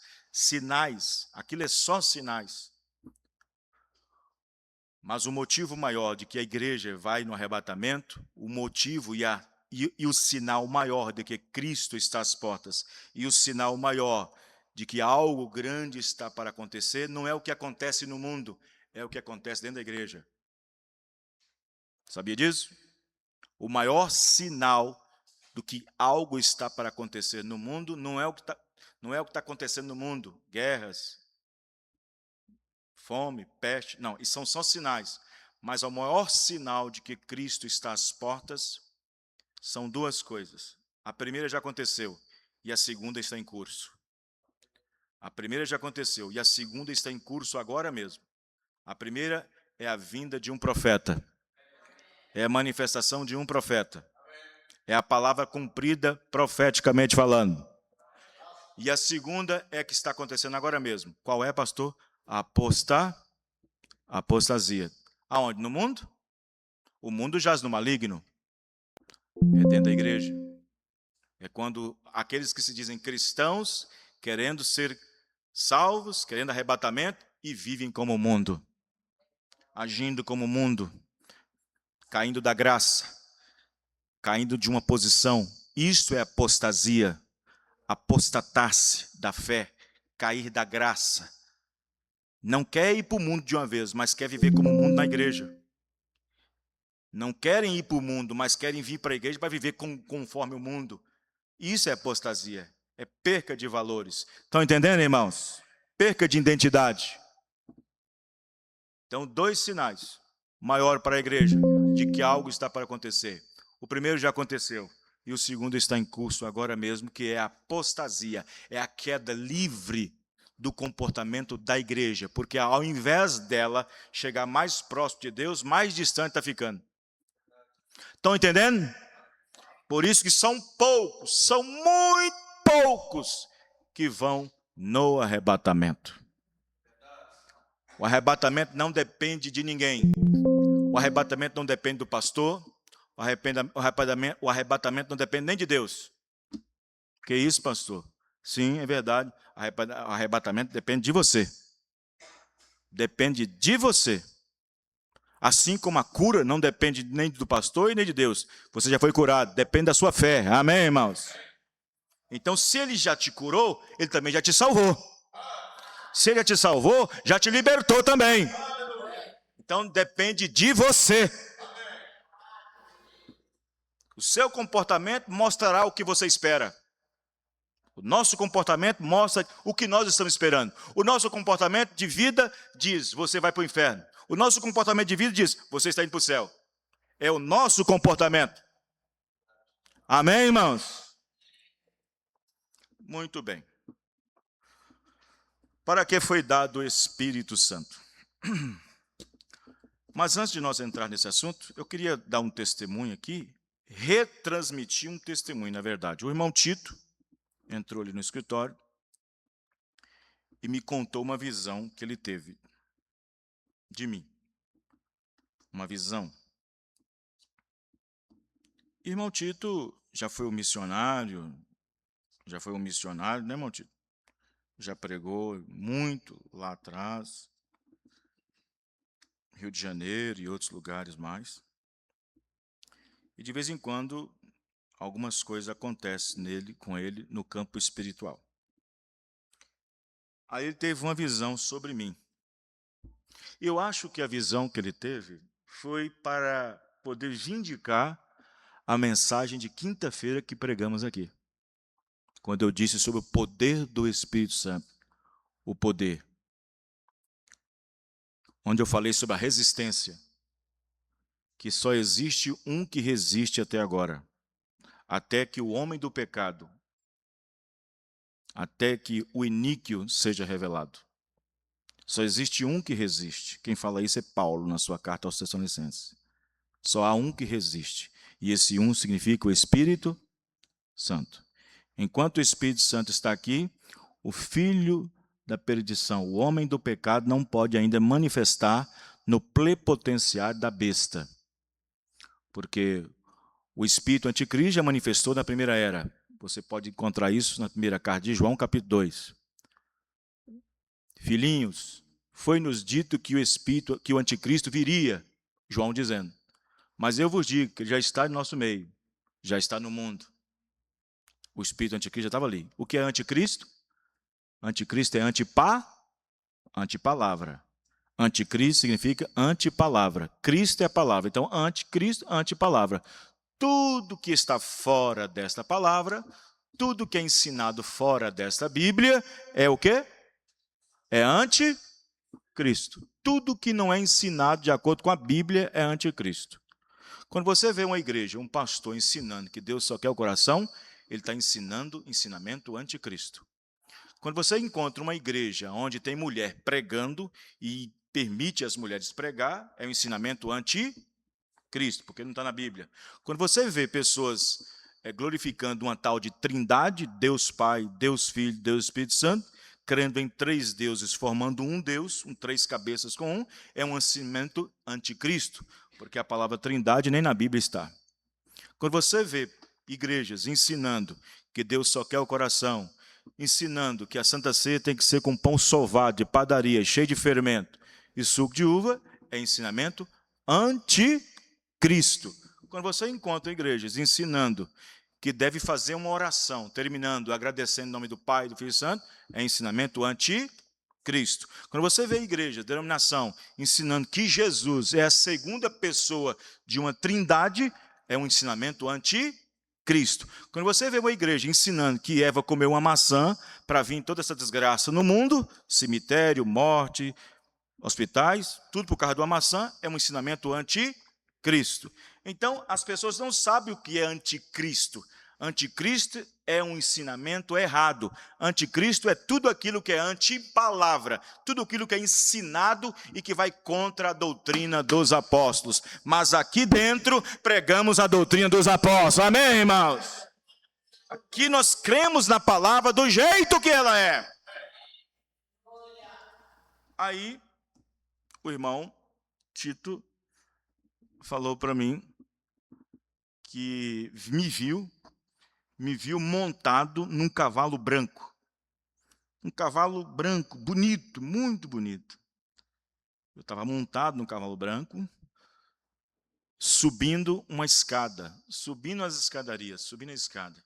Aquilo é só sinais. Mas o motivo maior de que a igreja vai no arrebatamento, o motivo e a e o sinal maior de que Cristo está às portas, e o sinal maior de que algo grande está para acontecer, não é o que acontece no mundo, é o que acontece dentro da igreja. Sabia disso? O maior sinal do que algo está para acontecer no mundo não é o que está acontecendo no mundo, guerras, fome, peste, não, isso são só sinais. Mas o maior sinal de que Cristo está às portas são duas coisas. A primeira já aconteceu e a segunda está em curso. A primeira já aconteceu e a segunda está em curso agora mesmo. A primeira é a vinda de um profeta. É a manifestação de um profeta. É a palavra cumprida profeticamente falando. E a segunda é a que está acontecendo agora mesmo. Qual é, pastor? A apostasia. Aonde? No mundo? O mundo jaz no maligno. É dentro da igreja. É quando aqueles que se dizem cristãos, querendo ser salvos, querendo arrebatamento, e vivem como o mundo. Agindo como o mundo. Caindo da graça. Caindo de uma posição. Isto é apostasia. Apostatar-se da fé. Cair da graça. Não quer ir para o mundo de uma vez, mas quer viver como o mundo na igreja. Não querem ir para o mundo, mas querem vir para a igreja para viver conforme o mundo. Isso é apostasia, é perca de valores. Estão entendendo, irmãos? Perca de identidade. Então, dois sinais maior para a igreja de que algo está para acontecer. O primeiro já aconteceu e o segundo está em curso agora mesmo, que é a apostasia, é a queda livre do comportamento da igreja, porque ao invés dela chegar mais próximo de Deus, mais distante está ficando. Estão entendendo? Por isso que são poucos, são muito poucos que vão no arrebatamento. O arrebatamento não depende de ninguém. O arrebatamento não depende do pastor. O arrebatamento não depende nem de Deus. Que isso, pastor? Sim, é verdade. O arrebatamento depende de você. Depende de você. Assim como a cura não depende nem do pastor e nem de Deus. Você já foi curado, depende da sua fé. Amém, irmãos? Então, se ele já te curou, ele também já te salvou. Se ele já te salvou, já te libertou também. Então, depende de você. O seu comportamento mostrará o que você espera. O nosso comportamento mostra o que nós estamos esperando. O nosso comportamento de vida diz, você vai para o inferno. O nosso comportamento de vida diz, você está indo para o céu. É o nosso comportamento. Amém, irmãos? Muito bem. Para que foi dado o Espírito Santo? Mas antes de nós entrar nesse assunto, eu queria dar um testemunho aqui, retransmitir um testemunho, na verdade. O irmão Tito entrou ali no escritório e me contou uma visão que ele teve de mim. Uma visão. Irmão Tito já foi um missionário, né, irmão Tito? Já pregou muito lá atrás, Rio de Janeiro e outros lugares mais. E de vez em quando, algumas coisas acontecem com ele no campo espiritual. Aí ele teve uma visão sobre mim. Eu acho que a visão que ele teve foi para poder vindicar a mensagem de quinta-feira que pregamos aqui. Quando eu disse sobre o poder do Espírito Santo. O poder. Onde eu falei sobre a resistência. Que só existe um que resiste até agora. Até que o homem do pecado, até que o iníquo seja revelado. Só existe um que resiste. Quem fala isso é Paulo, na sua carta aos Tessalonicenses. Só há um que resiste. E esse um significa o Espírito Santo. Enquanto o Espírito Santo está aqui, o filho da perdição, o homem do pecado, não pode ainda manifestar no plepotenciário da besta. Porque o espírito anticristo já manifestou na primeira era. Você pode encontrar isso na primeira carta de João, capítulo 2. Filhinhos, foi-nos dito que que o anticristo viria, João dizendo. Mas eu vos digo que ele já está em nosso meio. já está no mundo. O espírito anticristo já estava ali. O que é anticristo? Anticristo é antipalavra. Anticristo significa antipalavra. Cristo é a palavra. Então, anticristo, antipalavra. Tudo que está fora desta palavra, tudo que é ensinado fora desta Bíblia, é o quê? É anticristo. Tudo que não é ensinado de acordo com a Bíblia é anticristo. Quando você vê uma igreja, um pastor ensinando que Deus só quer o coração, ele está ensinando ensinamento anticristo. Quando você encontra uma igreja onde tem mulher pregando e permite as mulheres pregar, é um ensinamento anticristo, porque não está na Bíblia. Quando você vê pessoas glorificando uma tal de trindade, Deus Pai, Deus Filho, Deus Espírito Santo, crendo em 3 deuses, formando um Deus, 3 cabeças com um, é um ensinamento anticristo, porque a palavra trindade nem na Bíblia está. Quando você vê igrejas ensinando que Deus só quer o coração, ensinando que a Santa Ceia tem que ser com pão sovado, de padaria, cheio de fermento e suco de uva, é ensinamento anticristo. Quando você encontra igrejas ensinando que deve fazer uma oração, terminando, agradecendo em nome do Pai e do Filho Santo, é ensinamento anticristo. Quando você vê a igreja, denominação, ensinando que Jesus é a segunda pessoa de uma trindade, é um ensinamento anticristo. Quando você vê uma igreja ensinando que Eva comeu uma maçã para vir toda essa desgraça no mundo, cemitério, morte, hospitais, tudo por causa de uma maçã, é um ensinamento anticristo. Então, as pessoas não sabem o que é anticristo. Anticristo é um ensinamento errado. Anticristo é tudo aquilo que é antipalavra, tudo aquilo que é ensinado e que vai contra a doutrina dos apóstolos. Mas aqui dentro pregamos a doutrina dos apóstolos. Amém, irmãos? Aqui nós cremos na palavra do jeito que ela é. Aí, o irmão Tito falou para mim que me viu montado num cavalo branco. Um cavalo branco, bonito, muito bonito. Eu estava montado num cavalo branco, subindo uma escada, subindo as escadarias, subindo a escada.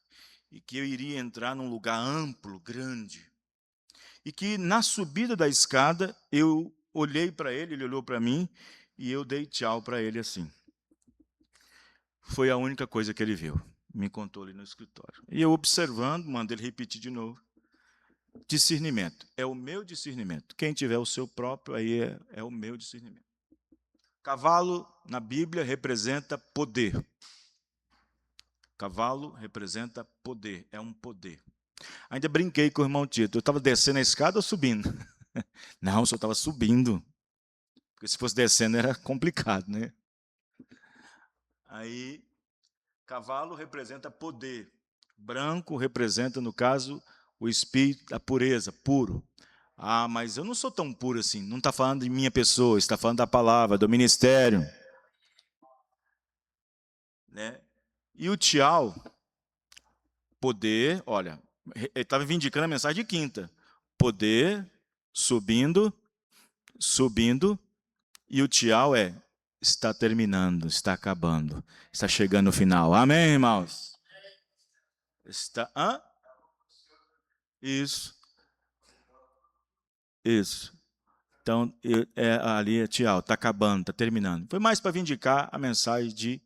E que eu iria entrar num lugar amplo, grande. E que na subida da escada, eu olhei para ele, ele olhou para mim, e eu dei tchau para ele assim. Foi a única coisa que ele viu. Me contou ali no escritório. E eu observando, mandei ele repetir de novo. Discernimento. É o meu discernimento. Quem tiver o seu próprio, aí é o meu discernimento. Cavalo, na Bíblia, representa poder. Cavalo representa poder. É um poder. Ainda brinquei com o irmão Tito. Eu estava descendo a escada ou subindo? Não, só estava subindo. Porque se fosse descendo era complicado, né? Aí, cavalo representa poder. Branco representa, no caso, o espírito da pureza, puro. Ah, mas eu não sou tão puro assim. Não está falando de minha pessoa, está falando da palavra, do ministério. Né? E o tchau, poder, olha, ele estava vindicando a mensagem de quinta. Poder, subindo, e o tchau é, está terminando, está acabando, está chegando no final. Amém, irmãos? Está, Isso. Então, ali é tchau, está acabando, está terminando. Foi mais para vindicar a mensagem de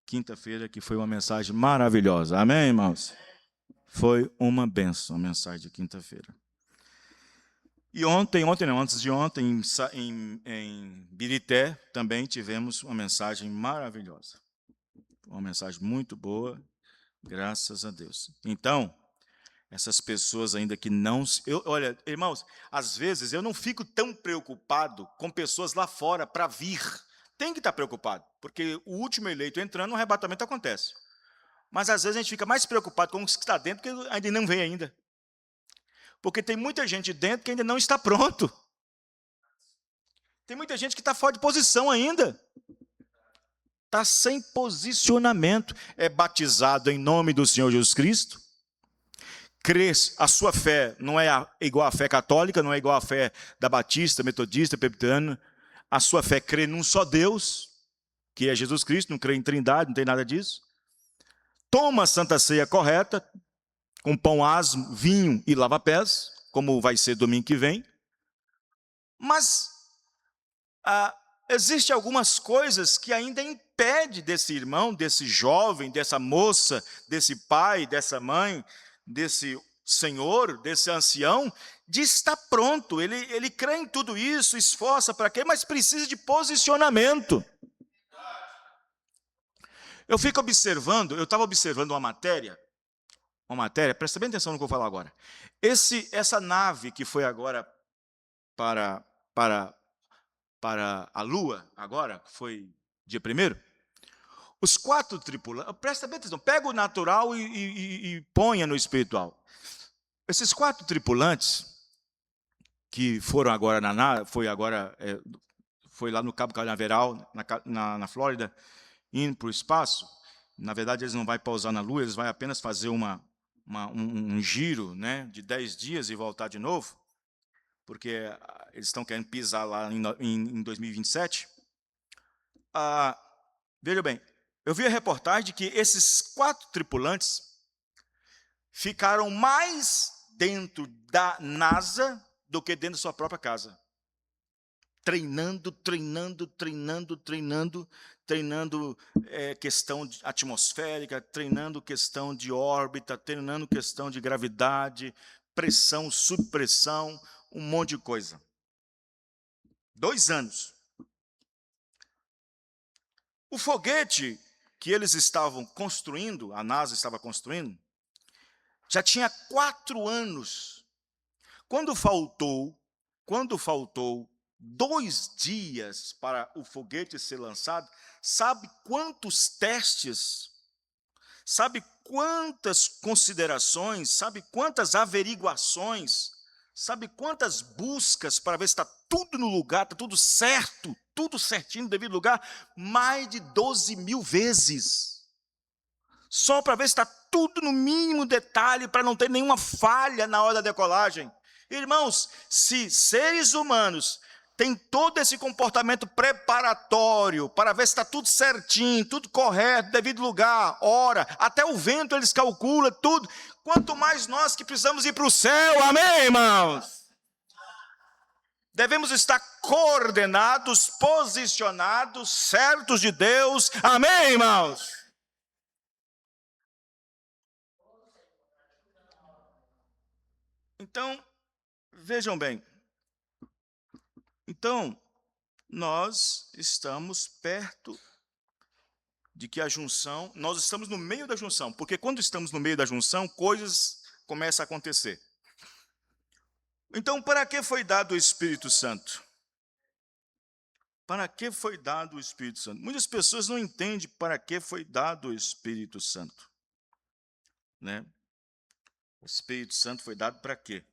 quinta-feira, que foi uma mensagem maravilhosa. Amém, irmãos? Foi uma bênção a mensagem de quinta-feira. E antes de ontem, em Birité, também tivemos uma mensagem maravilhosa. Uma mensagem muito boa, graças a Deus. Então, essas pessoas ainda que não... olha, irmãos, às vezes eu não fico tão preocupado com pessoas lá fora para vir. Tem que estar preocupado, porque o último eleito entrando, o arrebatamento acontece. Mas às vezes a gente fica mais preocupado com o que está dentro, porque ainda não vem ainda. Porque tem muita gente dentro que ainda não está pronto. Tem muita gente que está fora de posição ainda. Está sem posicionamento. É batizado em nome do Senhor Jesus Cristo. Crê, a sua fé não é igual à fé católica, não é igual à fé da Batista, Metodista, Presbiteriana. A sua fé crê num só Deus, que é Jesus Cristo, não crê em trindade, não tem nada disso. toma a Santa Ceia correta, com pão asmo, vinho e lava-pés, como vai ser domingo que vem. Mas existem algumas coisas que ainda impedem desse irmão, desse jovem, dessa moça, desse pai, dessa mãe, desse senhor, desse ancião, de estar pronto. Ele crê em tudo isso, esforça para quê? Mas precisa de posicionamento. Eu fico observando, eu estava observando uma matéria, presta bem atenção no que eu vou falar agora. Essa nave que foi agora para a Lua, agora, que foi dia 1º, os 4 tripulantes, presta bem atenção, pega o natural e ponha no espiritual. Esses 4 tripulantes, que foram agora foi lá no Cabo Canaveral, na Flórida, indo para o espaço. Na verdade, eles não vão pousar na Lua, eles vão apenas fazer um giro, né, de 10 dias e voltar de novo, porque eles estão querendo pisar lá em 2027. Veja bem, eu vi a reportagem de que esses 4 tripulantes ficaram mais dentro da NASA do que dentro da sua própria casa. Treinando questão atmosférica, treinando questão de órbita, treinando questão de gravidade, pressão, subpressão, um monte de coisa. 2 anos. O foguete que eles estavam construindo, a NASA estava construindo, já tinha 4 anos. Quando faltou 2 dias para o foguete ser lançado, sabe quantos testes, sabe quantas considerações, sabe quantas averiguações, sabe quantas buscas para ver se está tudo no lugar, está tudo certo, tudo certinho no devido lugar? Mais de 12.000 vezes. Só para ver se está tudo no mínimo detalhe, para não ter nenhuma falha na hora da decolagem. Irmãos, se seres humanos têm todo esse comportamento preparatório para ver se está tudo certinho, tudo correto, devido lugar, hora, até o vento eles calculam tudo, quanto mais nós que precisamos ir para o céu, amém, irmãos? Devemos estar coordenados, posicionados, certos de Deus, amém, irmãos? Então, vejam bem. Então, nós estamos perto de que a junção, nós estamos no meio da junção, porque quando estamos no meio da junção, coisas começam a acontecer. Então, para que foi dado o Espírito Santo? Para que foi dado o Espírito Santo? Muitas pessoas não entendem para que foi dado o Espírito Santo, né? O Espírito Santo foi dado para quê?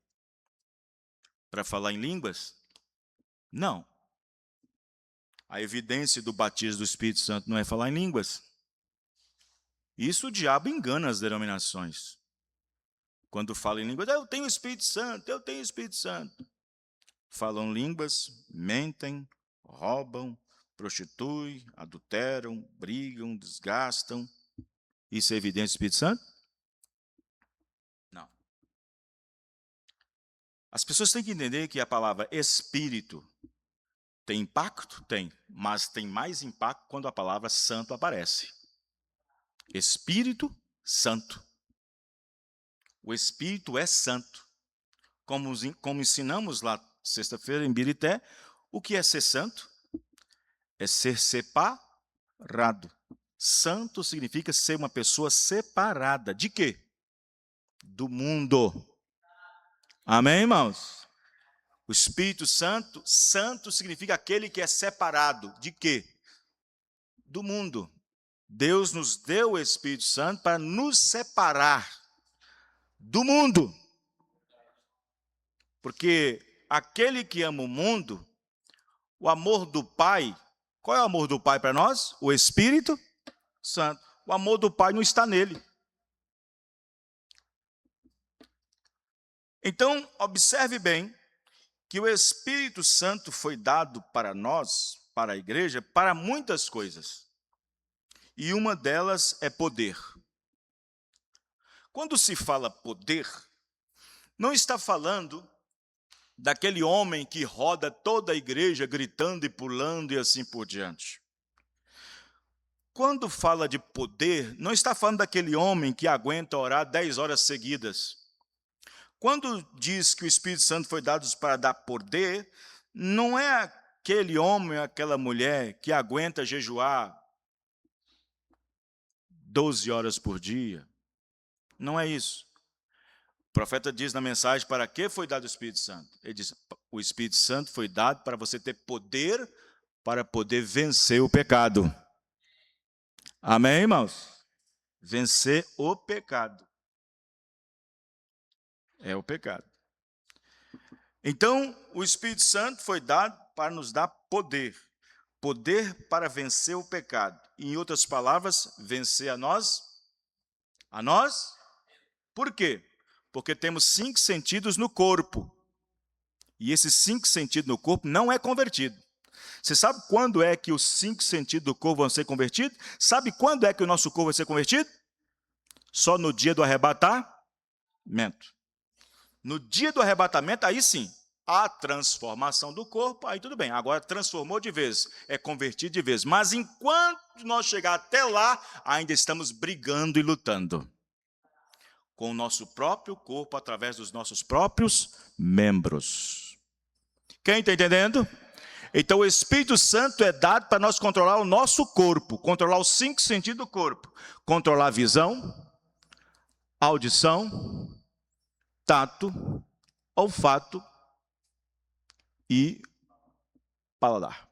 Para falar em línguas? Não. A evidência do batismo do Espírito Santo não é falar em línguas. Isso o diabo engana as denominações. Quando fala em línguas, eu tenho o Espírito Santo, eu tenho o Espírito Santo. Falam línguas, mentem, roubam, prostituem, adulteram, brigam, desgastam. Isso é evidência do Espírito Santo? Não. As pessoas têm que entender que a palavra Espírito tem impacto? Tem, mas tem mais impacto quando a palavra santo aparece. Espírito Santo. O Espírito é santo. Como ensinamos lá sexta-feira em Birité, o que é ser santo? É ser separado. Santo significa ser uma pessoa separada. De quê? Do mundo. Amém, irmãos? O Espírito Santo, santo significa aquele que é separado. De quê? Do mundo. Deus nos deu o Espírito Santo para nos separar do mundo. Porque aquele que ama o mundo, o amor do Pai, qual é o amor do Pai para nós? O Espírito Santo. O amor do Pai não está nele. Então, observe bem que o Espírito Santo foi dado para nós, para a igreja, para muitas coisas. E uma delas é poder. Quando se fala poder, não está falando daquele homem que roda toda a igreja gritando e pulando e assim por diante. Quando fala de poder, não está falando daquele homem que aguenta orar 10 horas seguidas. Quando diz que o Espírito Santo foi dado para dar poder, não é aquele homem ou aquela mulher que aguenta jejuar 12 horas por dia. Não é isso. O profeta diz na mensagem, para que foi dado o Espírito Santo? Ele diz, o Espírito Santo foi dado para você ter poder para poder vencer o pecado. Amém, irmãos? Vencer o pecado. É o pecado. Então, o Espírito Santo foi dado para nos dar poder. Poder para vencer o pecado. Em outras palavras, vencer a nós. A nós? Por quê? Porque temos 5 sentidos no corpo. E esses 5 sentidos no corpo não é convertido. Você sabe quando é que os 5 sentidos do corpo vão ser convertidos? Sabe quando é que o nosso corpo vai ser convertido? Só no dia do arrebatamento. No dia do arrebatamento, aí sim, a transformação do corpo, aí tudo bem. Agora transformou de vez, é convertido de vez. Mas enquanto nós chegar até lá, ainda estamos brigando e lutando com o nosso próprio corpo através dos nossos próprios membros. Quem está entendendo? Então o Espírito Santo é dado para nós controlar o nosso corpo, controlar os 5 sentidos do corpo. Controlar a visão, audição, tato, olfato e paladar.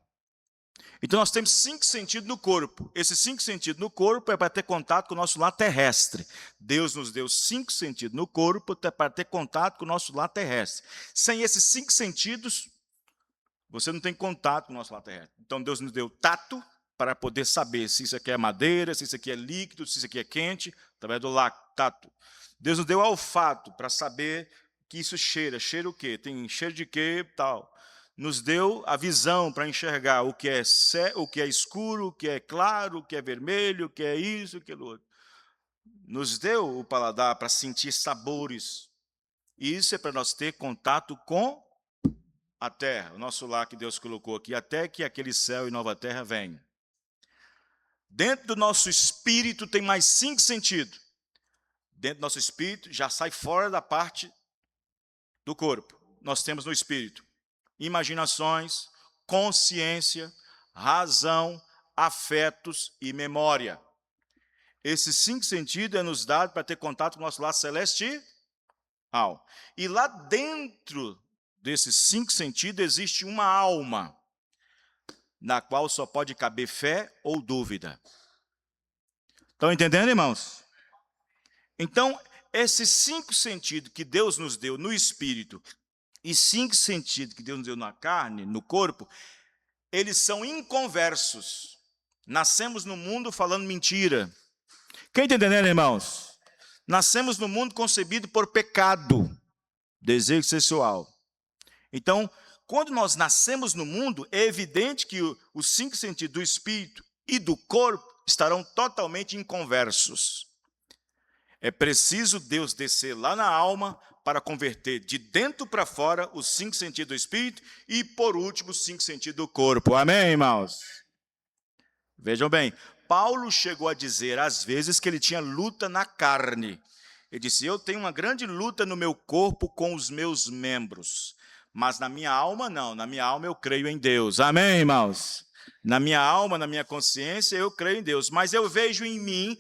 Então nós temos 5 sentidos no corpo. Esses 5 sentidos no corpo é para ter contato com o nosso lar terrestre. Deus nos deu 5 sentidos no corpo para ter contato com o nosso lar terrestre. Sem esses 5 sentidos, você não tem contato com o nosso lar terrestre. Então Deus nos deu tato para poder saber se isso aqui é madeira, se isso aqui é líquido, se isso aqui é quente, através do tato. Deus nos deu olfato para saber que isso cheira. Cheira o quê? Tem cheiro de quê? Tal. Nos deu a visão para enxergar o que é escuro, o que é claro, o que é vermelho, o que é isso, o que é outro. Nos deu o paladar para sentir sabores. E isso é para nós ter contato com a terra, o nosso lar que Deus colocou aqui, até que aquele céu e nova terra venham. Dentro do nosso espírito tem mais 5 sentidos. Dentro do nosso espírito já sai fora da parte do corpo. Nós temos no espírito imaginações, consciência, razão, afetos e memória. Esses 5 sentidos é nos dado para ter contato com o nosso lar celestial. E lá dentro desses 5 sentidos existe uma alma, na qual só pode caber fé ou dúvida. Estão entendendo, irmãos? Então, esses 5 sentidos que Deus nos deu no espírito e 5 sentidos que Deus nos deu na carne, no corpo, eles são inconversos. Nascemos no mundo falando mentira. Quem está entendendo, irmãos? Nascemos no mundo concebido por pecado, desejo sexual. Então, quando nós nascemos no mundo, é evidente que os 5 sentidos do espírito e do corpo estarão totalmente inconversos. É preciso Deus descer lá na alma para converter de dentro para fora os 5 sentidos do espírito e, por último, os 5 sentidos do corpo. Amém, irmãos? Vejam bem, Paulo chegou a dizer, às vezes, que ele tinha luta na carne. Ele disse, eu tenho uma grande luta no meu corpo com os meus membros, mas na minha alma não, na minha alma eu creio em Deus. Amém, irmãos? Na minha alma, na minha consciência, eu creio em Deus, mas eu vejo em mim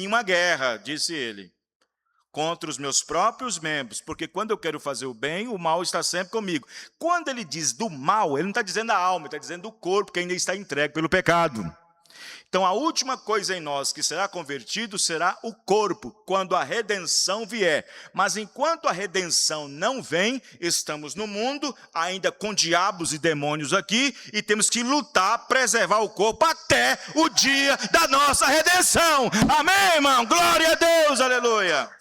uma guerra, disse ele, contra os meus próprios membros, porque quando eu quero fazer o bem, o mal está sempre comigo. Quando ele diz do mal, ele não está dizendo da alma, ele está dizendo do corpo, que ainda está entregue pelo pecado. Então, a última coisa em nós que será convertido será o corpo, quando a redenção vier. Mas enquanto a redenção não vem, estamos no mundo, ainda com diabos e demônios aqui, e temos que lutar, preservar o corpo até o dia da nossa redenção. Amém, irmão? Glória a Deus, aleluia.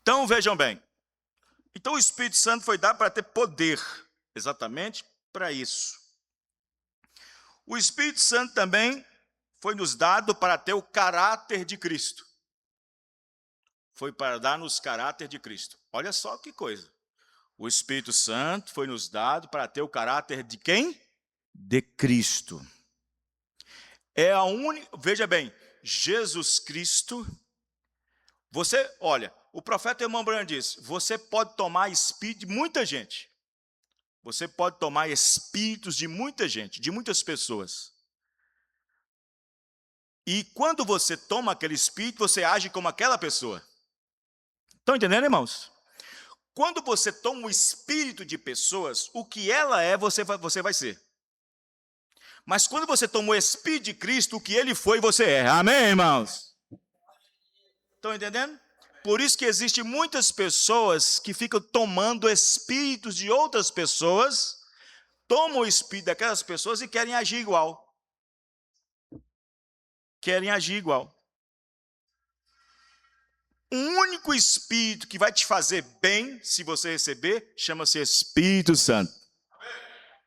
Então, vejam bem. Então, o Espírito Santo foi dado para ter poder. Exatamente para isso. O Espírito Santo também foi nos dado para ter o caráter de Cristo. Foi para dar-nos caráter de Cristo. Olha só que coisa. O Espírito Santo foi nos dado para ter o caráter de quem? De Cristo. É a única, veja bem, Jesus Cristo. Você, olha, o profeta Irmão Branham disse, você pode tomar espírito de muita gente. Você pode tomar espíritos de muita gente, de muitas pessoas. E quando você toma aquele espírito, você age como aquela pessoa. Estão entendendo, irmãos? Quando você toma o espírito de pessoas, o que ela é, você vai ser. Mas quando você toma o espírito de Cristo, o que ele foi, você é. Amém, irmãos? Estão entendendo? Por isso que existem muitas pessoas que ficam tomando espíritos de outras pessoas, tomam o espírito daquelas pessoas e querem agir igual. Querem agir igual. O único espírito que vai te fazer bem, se você receber, chama-se Espírito Santo.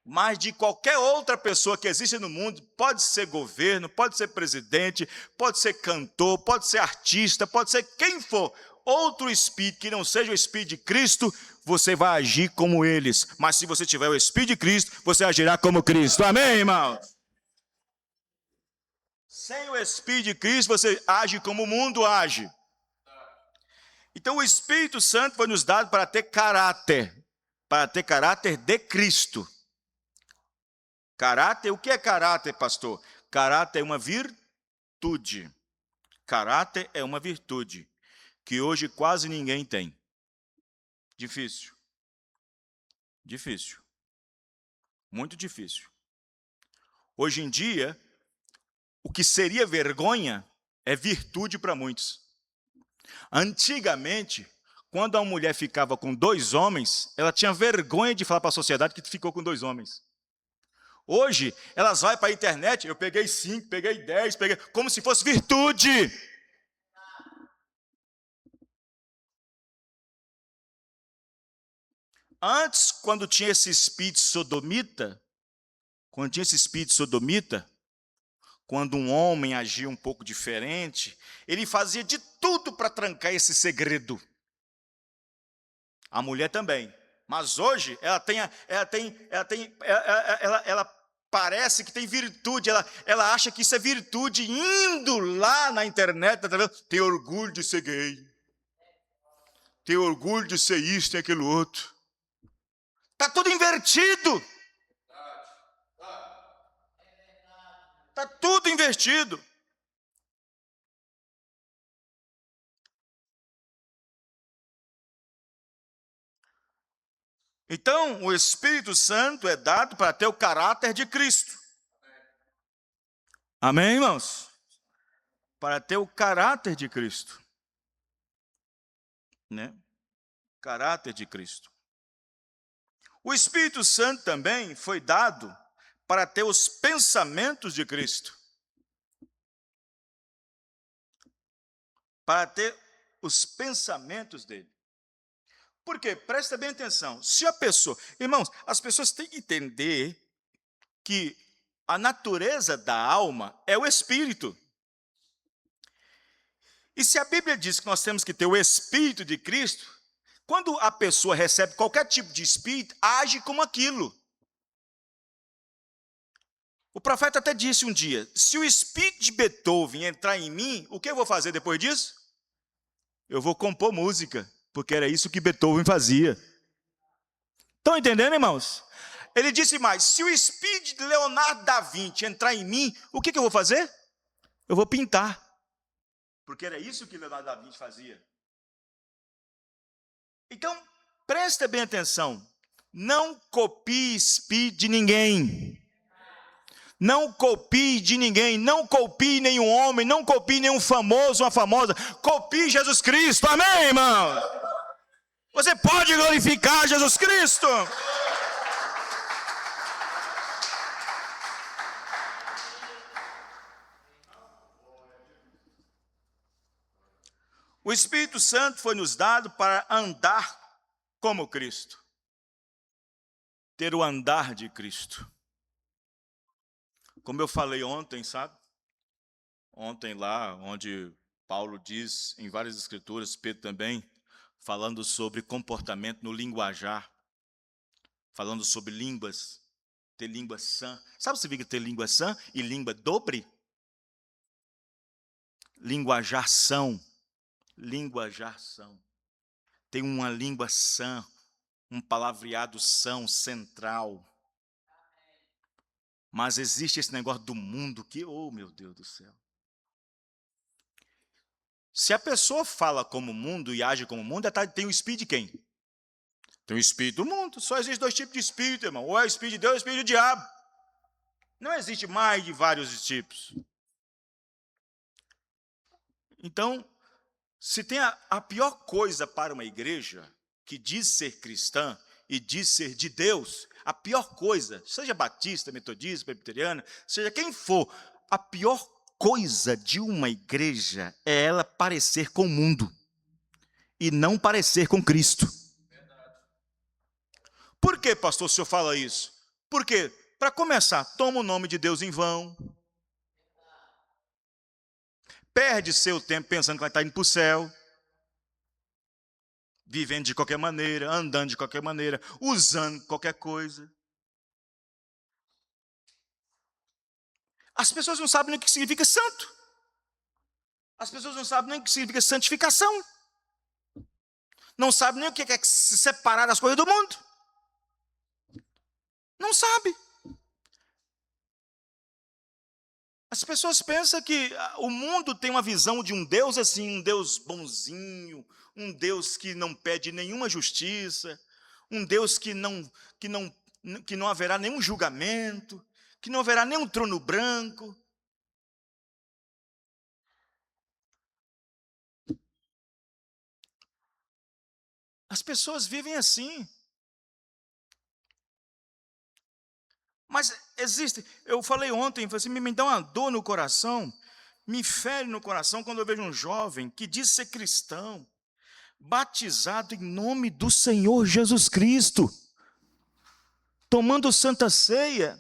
Mas de qualquer outra pessoa que existe no mundo, pode ser governo, pode ser presidente, pode ser cantor, pode ser artista, pode ser quem for, outro espírito que não seja o Espírito de Cristo, você vai agir como eles. Mas se você tiver o Espírito de Cristo, você agirá como Cristo. Amém, irmão? Sem o Espírito de Cristo, você age como o mundo age. Então o Espírito Santo foi nos dado para ter caráter de Cristo. Caráter, o que é caráter, pastor? Caráter é uma virtude. Caráter é uma virtude que hoje quase ninguém tem. Difícil. Difícil. Muito difícil. Hoje em dia, o que seria vergonha é virtude para muitos. Antigamente, quando a mulher ficava com 2 homens, ela tinha vergonha de falar para a sociedade que ficou com 2 homens. Hoje, elas vão para a internet, eu peguei 5, peguei 10, como se fosse virtude. Antes, quando tinha esse espírito sodomita, quando um homem agia um pouco diferente, ele fazia de tudo para trancar esse segredo. A mulher também. Mas hoje ela parece que tem virtude, ela acha que isso é virtude, indo lá na internet, tem orgulho de ser gay, tem orgulho de ser isso e aquilo outro. Está tudo invertido. Está tudo invertido. Então, o Espírito Santo é dado para ter o caráter de Cristo. Amém, irmãos? Para ter o caráter de Cristo. Né? Caráter de Cristo. O Espírito Santo também foi dado para ter os pensamentos de Cristo. Para ter os pensamentos dele. Por quê? Presta bem atenção. Se a pessoa... Irmãos, as pessoas têm que entender que a natureza da alma é o Espírito. E se a Bíblia diz que nós temos que ter o Espírito de Cristo, quando a pessoa recebe qualquer tipo de Espírito, age como aquilo. O profeta até disse um dia, se o Espírito de Beethoven entrar em mim, o que eu vou fazer depois disso? Eu vou compor música. Porque era isso que Beethoven fazia. Estão entendendo, irmãos? Ele disse mais, se o espírito de Leonardo da Vinci entrar em mim, o que eu vou fazer? Eu vou pintar. Porque era isso que Leonardo da Vinci fazia. Então, presta bem atenção. Não copie espírito de ninguém. Não copie de ninguém. Não copie nenhum homem. Não copie nenhum famoso, uma famosa. Copie Jesus Cristo. Amém, irmão? Você pode glorificar Jesus Cristo. O Espírito Santo foi nos dado para andar como Cristo. Ter o andar de Cristo. Como eu falei ontem, sabe? Ontem lá, onde Paulo diz em várias escrituras, Pedro também, falando sobre comportamento no linguajar, falando sobre línguas, ter língua sã. Sabe o que significa ter língua sã e língua dobre? Linguajar são. Linguajar são. Tem uma língua sã, um palavreado são, central. Mas existe esse negócio do mundo que, oh meu Deus do céu. Se a pessoa fala como mundo e age como mundo, tem o espírito de quem? Tem o espírito do mundo. Só existem 2 tipos de espírito, irmão. Ou é o espírito de Deus ou é o espírito do diabo. Não existe mais de vários tipos. Então, se tem a pior coisa para uma igreja que diz ser cristã e diz ser de Deus, a pior coisa, seja batista, metodista, presbiteriana, seja quem for, a pior coisa de uma igreja é ela parecer com o mundo e não parecer com Cristo. Por que, pastor, o senhor fala isso? Porque, para começar, toma o nome de Deus em vão, perde seu tempo pensando que vai estar indo para o céu, vivendo de qualquer maneira, andando de qualquer maneira, usando qualquer coisa. As pessoas não sabem nem o que significa santo. As pessoas não sabem nem o que significa santificação. Não sabem nem o que é se separar das coisas do mundo. Não sabe. As pessoas pensam que o mundo tem uma visão de um Deus assim, um Deus bonzinho, um Deus que não pede nenhuma justiça, um Deus que não haverá nenhum julgamento, que não haverá nenhum trono branco. As pessoas vivem assim. Mas existe, eu falei ontem, assim, me dá uma dor no coração, me fere no coração quando eu vejo um jovem que diz ser cristão, batizado em nome do Senhor Jesus Cristo, tomando Santa Ceia,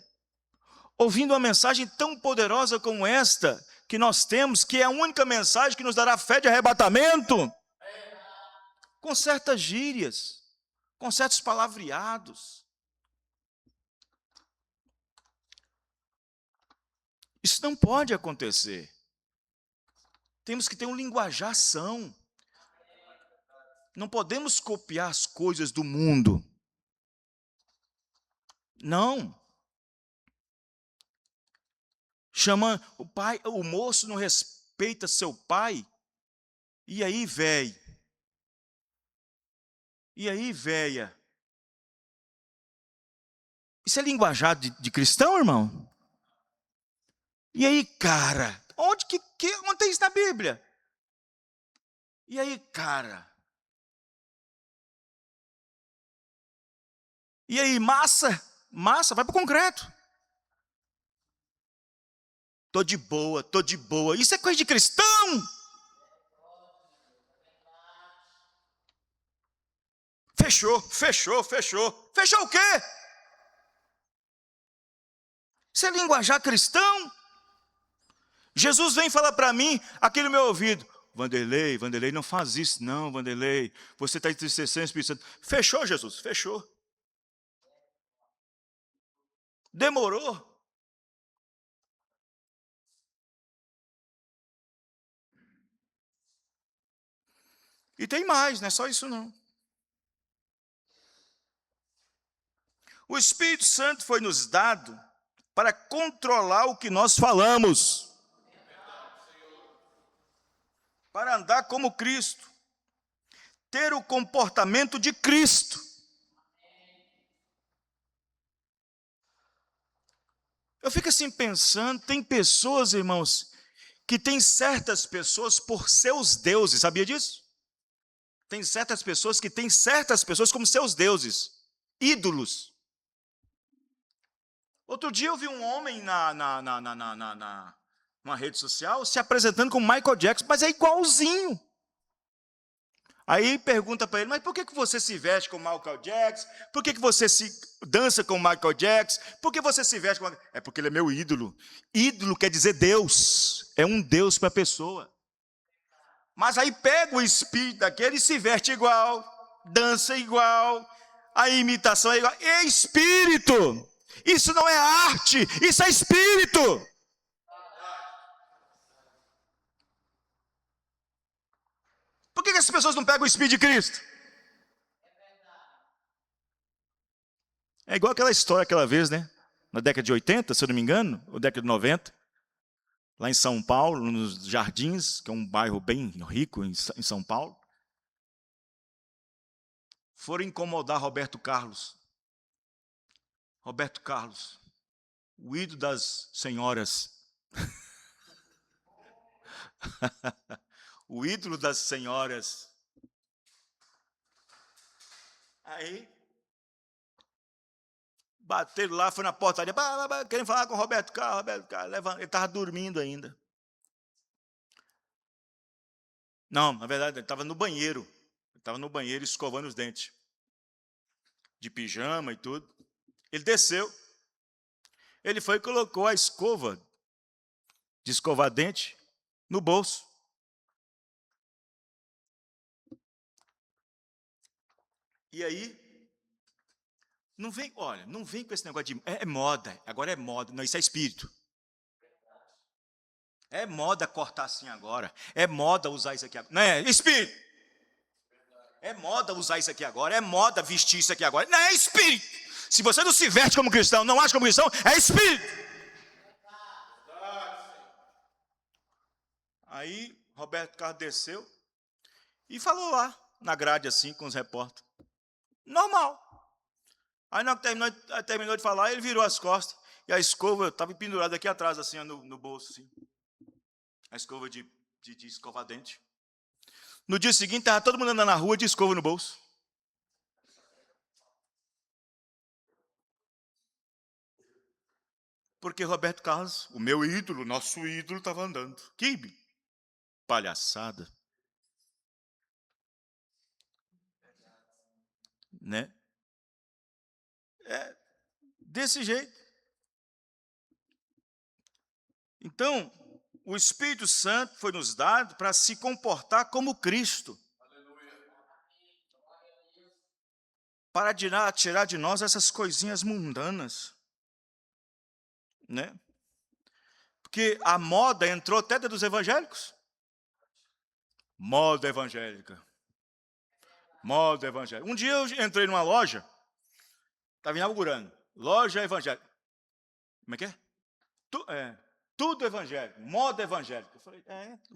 ouvindo uma mensagem tão poderosa como esta que nós temos, que é a única mensagem que nos dará fé de arrebatamento, com certas gírias, com certos palavreados. Isso não pode acontecer. Temos que ter um linguajar são. Não podemos copiar as coisas do mundo. Não. Chama o pai, o moço não respeita seu pai. E aí, véi? E aí, véia? Isso é linguajar de cristão, irmão? E aí, cara? Onde tem isso na Bíblia? E aí, cara? E aí, massa? Massa, vai para o concreto. Tô de boa, tô de boa. Isso é coisa de cristão? Fechou, fechou, fechou. Fechou o quê? Isso é linguajar cristão? Jesus vem falar para mim, aqui no meu ouvido, Vanderlei, não faz isso não, Vanderlei, você está entristecendo o Espírito Santo. Fechou, Jesus, fechou. Demorou. E tem mais, não é só isso não. O Espírito Santo foi nos dado para controlar o que nós falamos. Para andar como Cristo, ter o comportamento de Cristo. Eu fico assim pensando, tem pessoas, irmãos, que tem certas pessoas por seus deuses, sabia disso? Tem certas pessoas que têm certas pessoas como seus deuses, ídolos. Outro dia eu vi um homem numa rede social se apresentando como Michael Jackson, mas é igualzinho. Aí pergunta para ele, mas por que você se veste com Michael Jackson? Por que você se dança com Michael Jackson? Por que você se veste com... É porque ele é meu ídolo. Ídolo quer dizer Deus. É um Deus para a pessoa. Mas aí pega o espírito daquele e se veste igual, dança igual, a imitação é igual. É espírito. Isso não é arte, isso é espírito. Por que as pessoas não pegam o Espírito de Cristo? É igual aquela história aquela vez, né? Na década de 80, se eu não me engano, ou década de 90, lá em São Paulo, nos Jardins, que é um bairro bem rico em São Paulo, foram incomodar Roberto Carlos. Roberto Carlos, o ídolo das senhoras. O ídolo das senhoras. Aí, bateram lá, foi na portaria, querem falar com o Roberto Carlos, ele estava dormindo ainda. Não, na verdade, ele estava no banheiro. Ele estava no banheiro escovando os dentes. De pijama e tudo. Ele desceu. Ele foi e colocou a escova de escovar dente no bolso. E aí, não vem com esse negócio de... É moda, agora é moda. Não, isso é espírito. É moda cortar assim agora. É moda usar isso aqui agora. Não é espírito. É moda usar isso aqui agora. É moda vestir isso aqui agora. Não é espírito. Se você não se veste como cristão, não age como cristão, é espírito. Aí, Roberto Carlos desceu e falou lá, na grade assim, com os repórteres. Normal. Aí, na hora que terminou de falar, ele virou as costas. E a escova estava pendurada aqui atrás, assim, no bolso. Assim. A escova de escovar dente. No dia seguinte, estava todo mundo andando na rua de escova no bolso. Porque Roberto Carlos, o meu ídolo, nosso ídolo, estava andando. Que palhaçada. Né? É desse jeito. Então, o Espírito Santo foi nos dado para se comportar como Cristo. Para tirar de nós essas coisinhas mundanas. Né? Porque a moda entrou até dentro dos evangélicos. Moda evangélica. Moda evangélica. Um dia eu entrei numa loja, estava inaugurando, loja evangélica. Como é que é? Tudo evangélico, moda evangélica. Eu falei,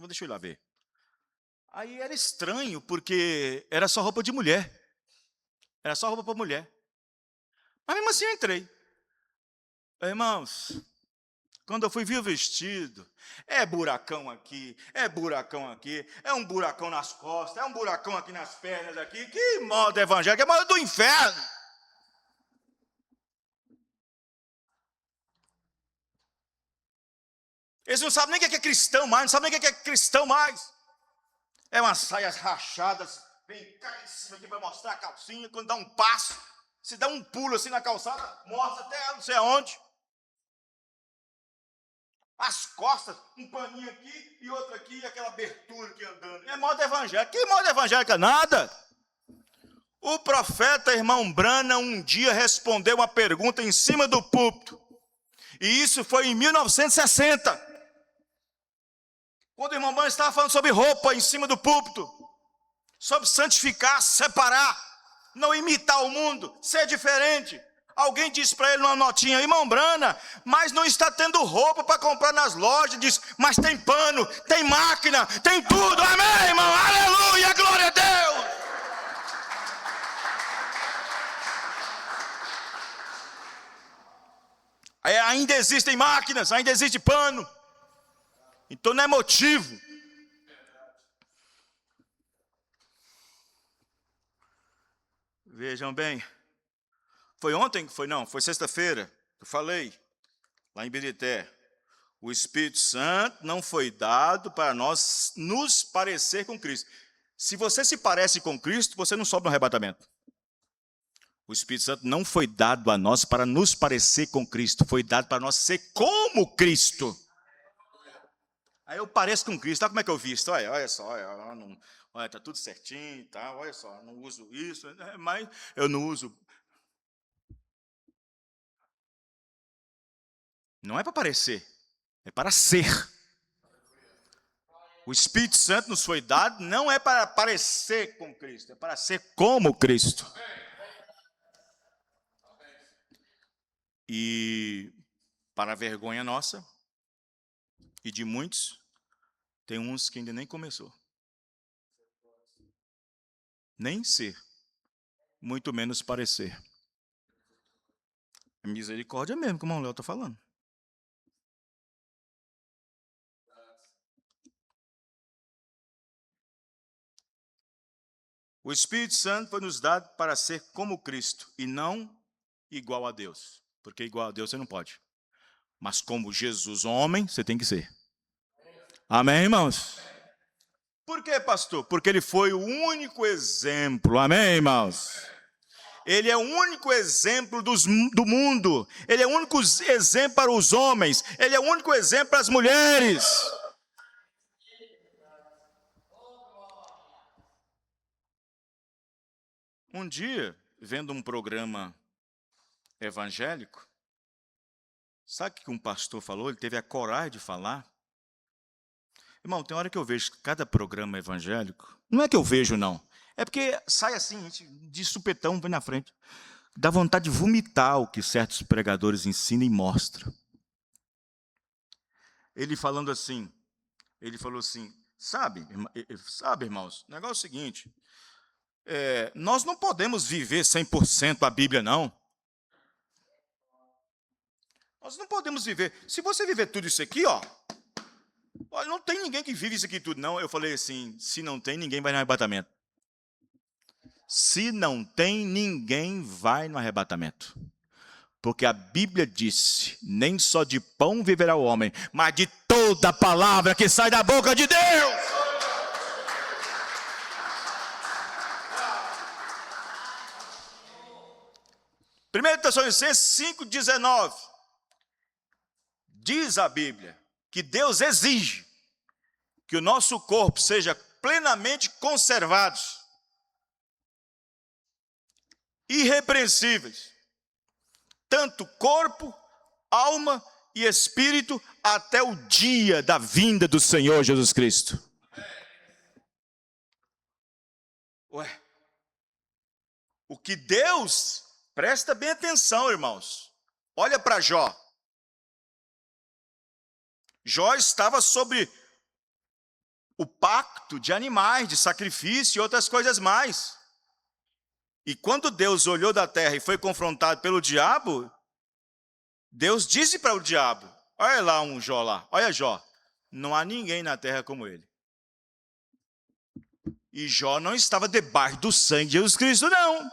deixa eu ir lá ver. Aí era estranho, porque era só roupa de mulher. Era só roupa para mulher. Mas mesmo assim eu entrei. Irmãos, quando eu fui ver o vestido, é buracão aqui, é um buracão nas costas, é um buracão aqui nas pernas, aqui. Que moda evangélica, é moda do inferno. Eles não sabem nem o que é cristão mais, não sabem nem o que é cristão mais. É umas saias rachadas, bem cá em cima aqui para mostrar a calcinha, quando dá um passo, se dá um pulo assim na calçada, mostra até não sei aonde. As costas, um paninho aqui e outro aqui, e aquela abertura aqui andando. É moda evangélica. Que moda evangélica? Nada. O profeta, irmão Branham, um dia respondeu uma pergunta em cima do púlpito. E isso foi em 1960. Quando o irmão Branham estava falando sobre roupa em cima do púlpito. Sobre santificar, separar, não imitar o mundo, ser diferente. Alguém disse para ele numa notinha, irmão Branham, mas não está tendo roupa para comprar nas lojas. Diz, mas tem pano, tem máquina, tem tudo. Amém, irmão? Aleluia, glória a Deus. Ainda existem máquinas, ainda existe pano. Então não é motivo. Vejam bem. Foi ontem que foi? Não, foi sexta-feira. Eu falei, lá em Birité. O Espírito Santo não foi dado para nós nos parecer com Cristo. Se você se parece com Cristo, você não sobe no arrebatamento. O Espírito Santo não foi dado a nós para nos parecer com Cristo, foi dado para nós ser como Cristo. Aí eu pareço com Cristo, olha como é que eu visto, olha só, olha, tá tudo certinho e tal, olha só, não uso isso, mas eu não uso. Não é para parecer, é para ser. O Espírito Santo nos foi dado, não é para parecer com Cristo, é para ser como Cristo. E, para a vergonha nossa, e de muitos, tem uns que ainda nem começou. Nem ser, muito menos parecer. É misericórdia mesmo, como o Léo está falando. O Espírito Santo foi nos dado para ser como Cristo e não igual a Deus. Porque igual a Deus você não pode. Mas como Jesus, homem, você tem que ser. Amém, irmãos? Por quê, pastor? Porque ele foi o único exemplo. Amém, irmãos? Ele é o único exemplo do mundo. Ele é o único exemplo para os homens. Ele é o único exemplo para as mulheres. Um dia, vendo um programa evangélico, sabe o que um pastor falou? Ele teve a coragem de falar. Irmão, tem hora que eu vejo cada programa evangélico, não é que eu vejo, não. É porque sai assim, de supetão, vem na frente. Dá vontade de vomitar o que certos pregadores ensinam e mostram. Ele falando assim, ele falou assim, sabe, irmãos, o negócio é o seguinte, nós não podemos viver 100% a Bíblia, não. Nós não podemos viver. Se você viver tudo isso aqui, olha, não tem ninguém que vive isso aqui tudo, não. Eu falei assim, se não tem, ninguém vai no arrebatamento. Se não tem, ninguém vai no arrebatamento. Porque a Bíblia disse, nem só de pão viverá o homem, mas de toda palavra que sai da boca de Deus. Primeiro Tessalonicenses 5,19. Diz a Bíblia que Deus exige que o nosso corpo seja plenamente conservado, irrepreensíveis, tanto corpo, alma e espírito, até o dia da vinda do Senhor Jesus Cristo. Ué, o que Deus, presta bem atenção, irmãos, olha para Jó. Jó estava sobre o pacto de animais, de sacrifício e outras coisas mais. E quando Deus olhou da terra e foi confrontado pelo diabo, Deus disse para o diabo, olha lá um Jó lá, olha Jó, não há ninguém na terra como ele. E Jó não estava debaixo do sangue de Jesus Cristo, não.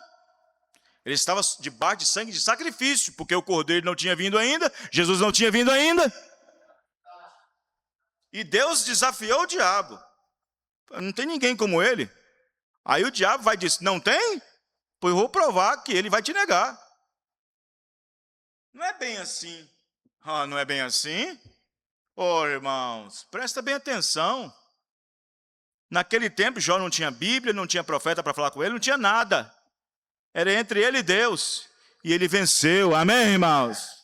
Ele estava debaixo de sangue de sacrifício, porque o cordeiro não tinha vindo ainda, Jesus não tinha vindo ainda. E Deus desafiou o diabo. Não tem ninguém como ele. Aí o diabo vai dizer, não tem? Pois eu vou provar que ele vai te negar. Não é bem assim. Não é bem assim? Irmãos, presta bem atenção. Naquele tempo, Jó não tinha Bíblia, não tinha profeta para falar com ele, não tinha nada. Era entre ele e Deus. E ele venceu. Amém, irmãos?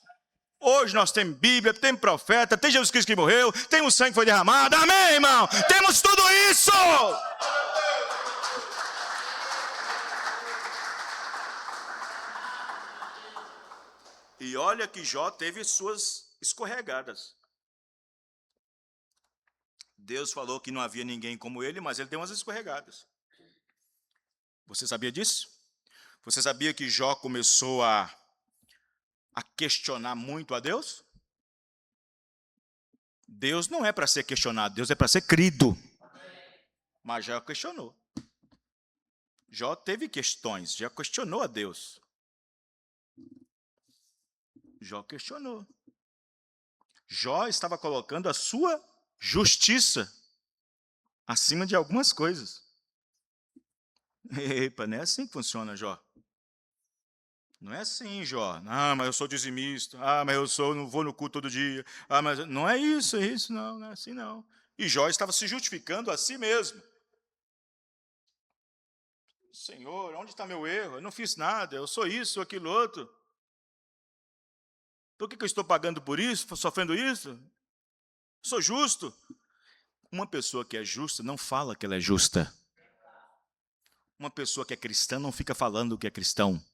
Hoje nós temos Bíblia, temos profeta, tem Jesus Cristo que morreu, tem o sangue que foi derramado. Amém, irmão? Temos tudo isso! E olha que Jó teve suas escorregadas. Deus falou que não havia ninguém como ele, mas ele deu umas escorregadas. Você sabia disso? Você sabia que Jó começou a questionar muito a Deus? Deus não é para ser questionado, Deus é para ser crido. Mas Jó questionou. Jó teve questões, já questionou a Deus. Jó questionou. Jó estava colocando a sua justiça acima de algumas coisas. Epa, não é assim que funciona, Jó. Não é assim, Jó. Ah, mas eu sou dizimista. Ah, mas não vou no culto todo dia. Ah, mas não é isso, não é assim não. E Jó estava se justificando a si mesmo. Senhor, onde está meu erro? Eu não fiz nada, eu sou isso, sou aquilo outro. Por que eu estou pagando por isso, sofrendo isso? Sou justo. Uma pessoa que é justa não fala que ela é justa. Uma pessoa que é cristã não fica falando que é cristão.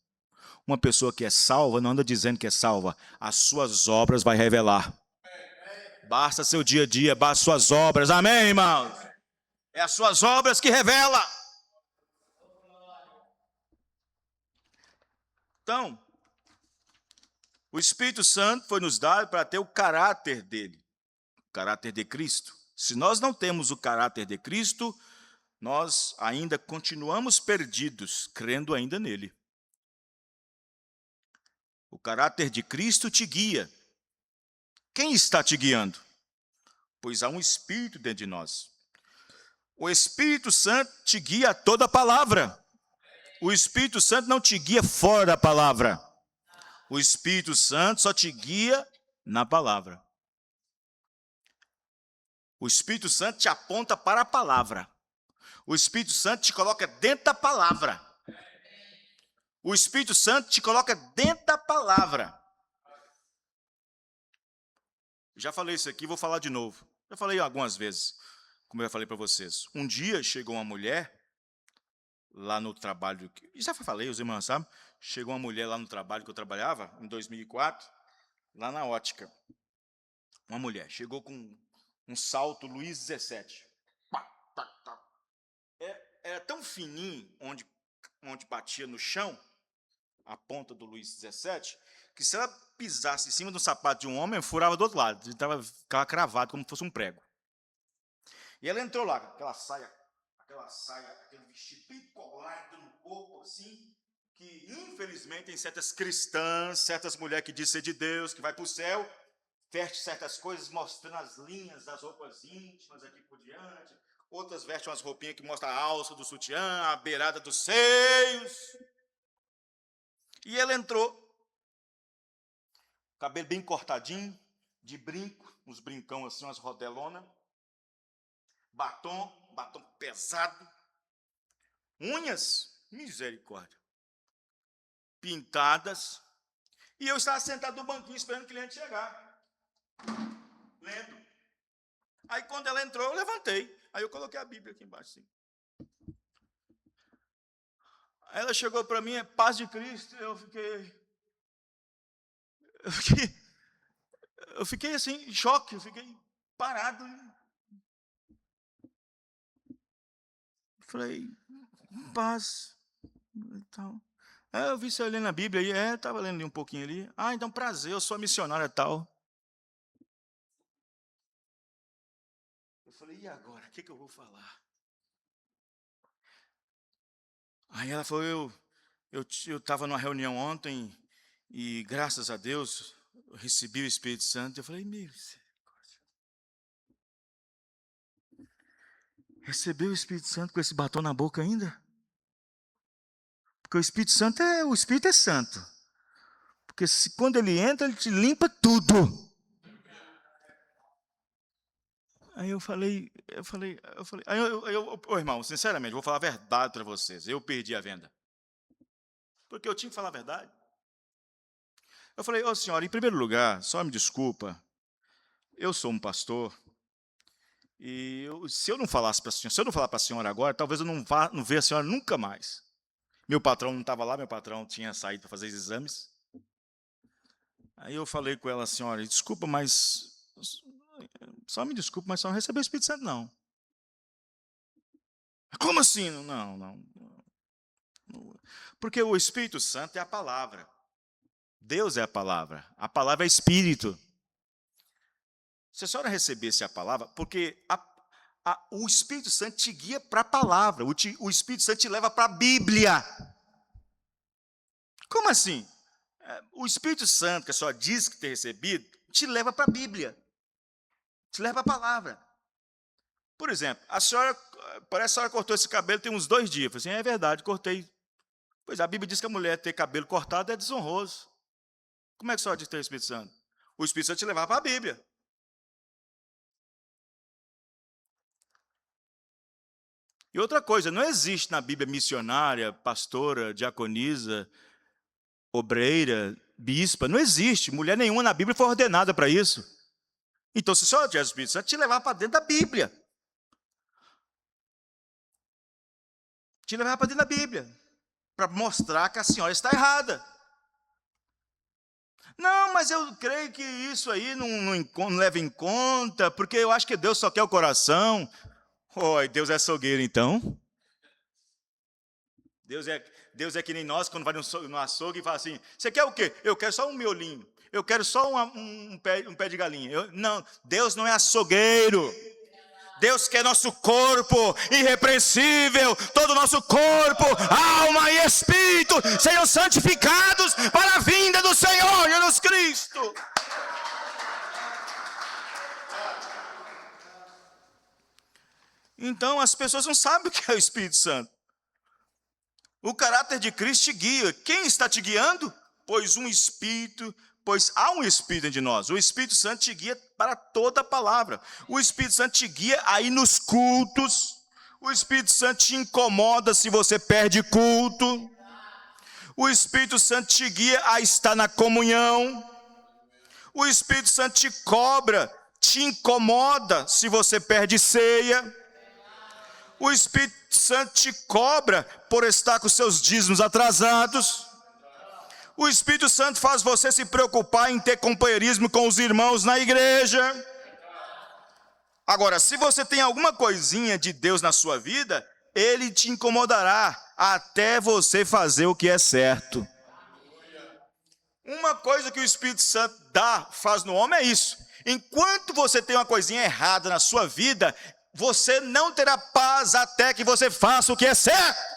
Uma pessoa que é salva não anda dizendo que é salva. As suas obras vai revelar. Basta seu dia a dia, basta suas obras. Amém, irmãos? É as suas obras que revela. Então, o Espírito Santo foi nos dado para ter o caráter dele, o caráter de Cristo. Se nós não temos o caráter de Cristo, nós ainda continuamos perdidos, crendo ainda nele. O caráter de Cristo te guia. Quem está te guiando? Pois há um Espírito dentro de nós. O Espírito Santo te guia a toda a palavra. O Espírito Santo não te guia fora da palavra. O Espírito Santo só te guia na palavra. O Espírito Santo te aponta para a palavra. O Espírito Santo te coloca dentro da palavra. O Espírito Santo te coloca dentro da palavra. Já falei isso aqui, vou falar de novo. Já falei algumas vezes, como eu já falei para vocês. Um dia chegou uma mulher lá no trabalho, já falei, os irmãos sabem, chegou uma mulher lá no trabalho que eu trabalhava, em 2004, lá na ótica. Uma mulher, chegou com um salto Luiz 17. Era tão fininho, onde batia no chão, a ponta do Luiz 17, que se ela pisasse em cima do sapato de um homem, furava do outro lado, ficava cravado como se fosse um prego. E ela entrou lá, aquela saia, aquele vestido bem colado no corpo, assim, que infelizmente tem certas cristãs, certas mulheres que dizem ser de Deus, que vai para o céu, veste certas coisas mostrando as linhas das roupas íntimas aqui por diante, outras vestem umas roupinhas que mostram a alça do sutiã, a beirada dos seios. E ela entrou, cabelo bem cortadinho, de brinco, uns brincão assim, umas rodelonas, batom pesado, unhas, misericórdia, pintadas, e eu estava sentado no banquinho esperando o cliente chegar, lendo. Aí quando ela entrou, eu levantei, aí eu coloquei a Bíblia aqui embaixo, assim. Aí ela chegou para mim, é paz de Cristo, eu fiquei assim, em choque, eu fiquei parado. Falei, paz. Então, eu vi você lendo a Bíblia aí, estava lendo ali um pouquinho ali. Ah, então prazer, eu sou missionária tal. Eu falei, e agora? O que eu vou falar? Aí ela falou, eu estava numa reunião ontem e graças a Deus eu recebi o Espírito Santo. Eu falei, misericórdia. Recebeu o Espírito Santo com esse batom na boca ainda? Porque o Espírito é santo. Porque quando ele entra, ele te limpa tudo. Aí eu falei, irmão, sinceramente, vou falar a verdade para vocês. Eu perdi a venda. Porque eu tinha que falar a verdade. Eu falei, senhora, em primeiro lugar, só me desculpa, eu sou um pastor, e se eu não falasse para a senhora, se eu não falar para a senhora agora, talvez eu não veja a senhora nunca mais. Meu patrão não estava lá, meu patrão tinha saído para fazer os exames. Aí eu falei com ela, senhora, desculpa, mas só me desculpa, mas só não recebeu o Espírito Santo, não. Como assim? Não. Porque o Espírito Santo é a palavra. Deus é a palavra é Espírito. Se a senhora recebesse a palavra, porque o Espírito Santo te guia para a palavra, o Espírito Santo te leva para a Bíblia. Como assim? O Espírito Santo, que a senhora diz que tem recebido, te leva para a Bíblia, te leva para a palavra. Por exemplo, parece que a senhora cortou esse cabelo tem uns 2 dias. Eu falei assim, é verdade, cortei. Pois a Bíblia diz que a mulher ter cabelo cortado é desonroso. Como é que a senhora diz que tem o Espírito Santo? O Espírito Santo te levava para a Bíblia. E outra coisa, não existe na Bíblia missionária, pastora, diaconisa, obreira, bispa, não existe. Mulher nenhuma na Bíblia foi ordenada para isso. Então, se só tivesse o Espírito Santo, te levava para dentro da Bíblia. Te levava para dentro da Bíblia, para mostrar que a senhora está errada. Não, mas eu creio que isso aí não leva em conta, porque eu acho que Deus só quer o coração. Oi, Deus é açougueiro, então? Deus é que nem nós, quando vai no açougue e fala assim, você quer o quê? Eu quero só um miolinho, eu quero só um pé de galinha. Não, Deus não é açougueiro. Deus quer nosso corpo irrepreensível, todo o nosso corpo, alma e espírito sejam santificados para a vinda do Senhor Jesus Cristo. Então as pessoas não sabem o que é o Espírito Santo. O caráter de Cristo te guia. Quem está te guiando? Pois há um Espírito de nós. O Espírito Santo te guia para toda a palavra. O Espírito Santo te guia aí nos cultos. O Espírito Santo te incomoda se você perde culto. O Espírito Santo te guia a estar na comunhão. O Espírito Santo te cobra, te incomoda se você perde ceia. O Espírito Santo te cobra por estar com seus dízimos atrasados. O Espírito Santo faz você se preocupar em ter companheirismo com os irmãos na igreja. Agora, se você tem alguma coisinha de Deus na sua vida, Ele te incomodará até você fazer o que é certo. Uma coisa que o Espírito Santo faz no homem é isso. Enquanto você tem uma coisinha errada na sua vida, você não terá paz até que você faça o que é certo.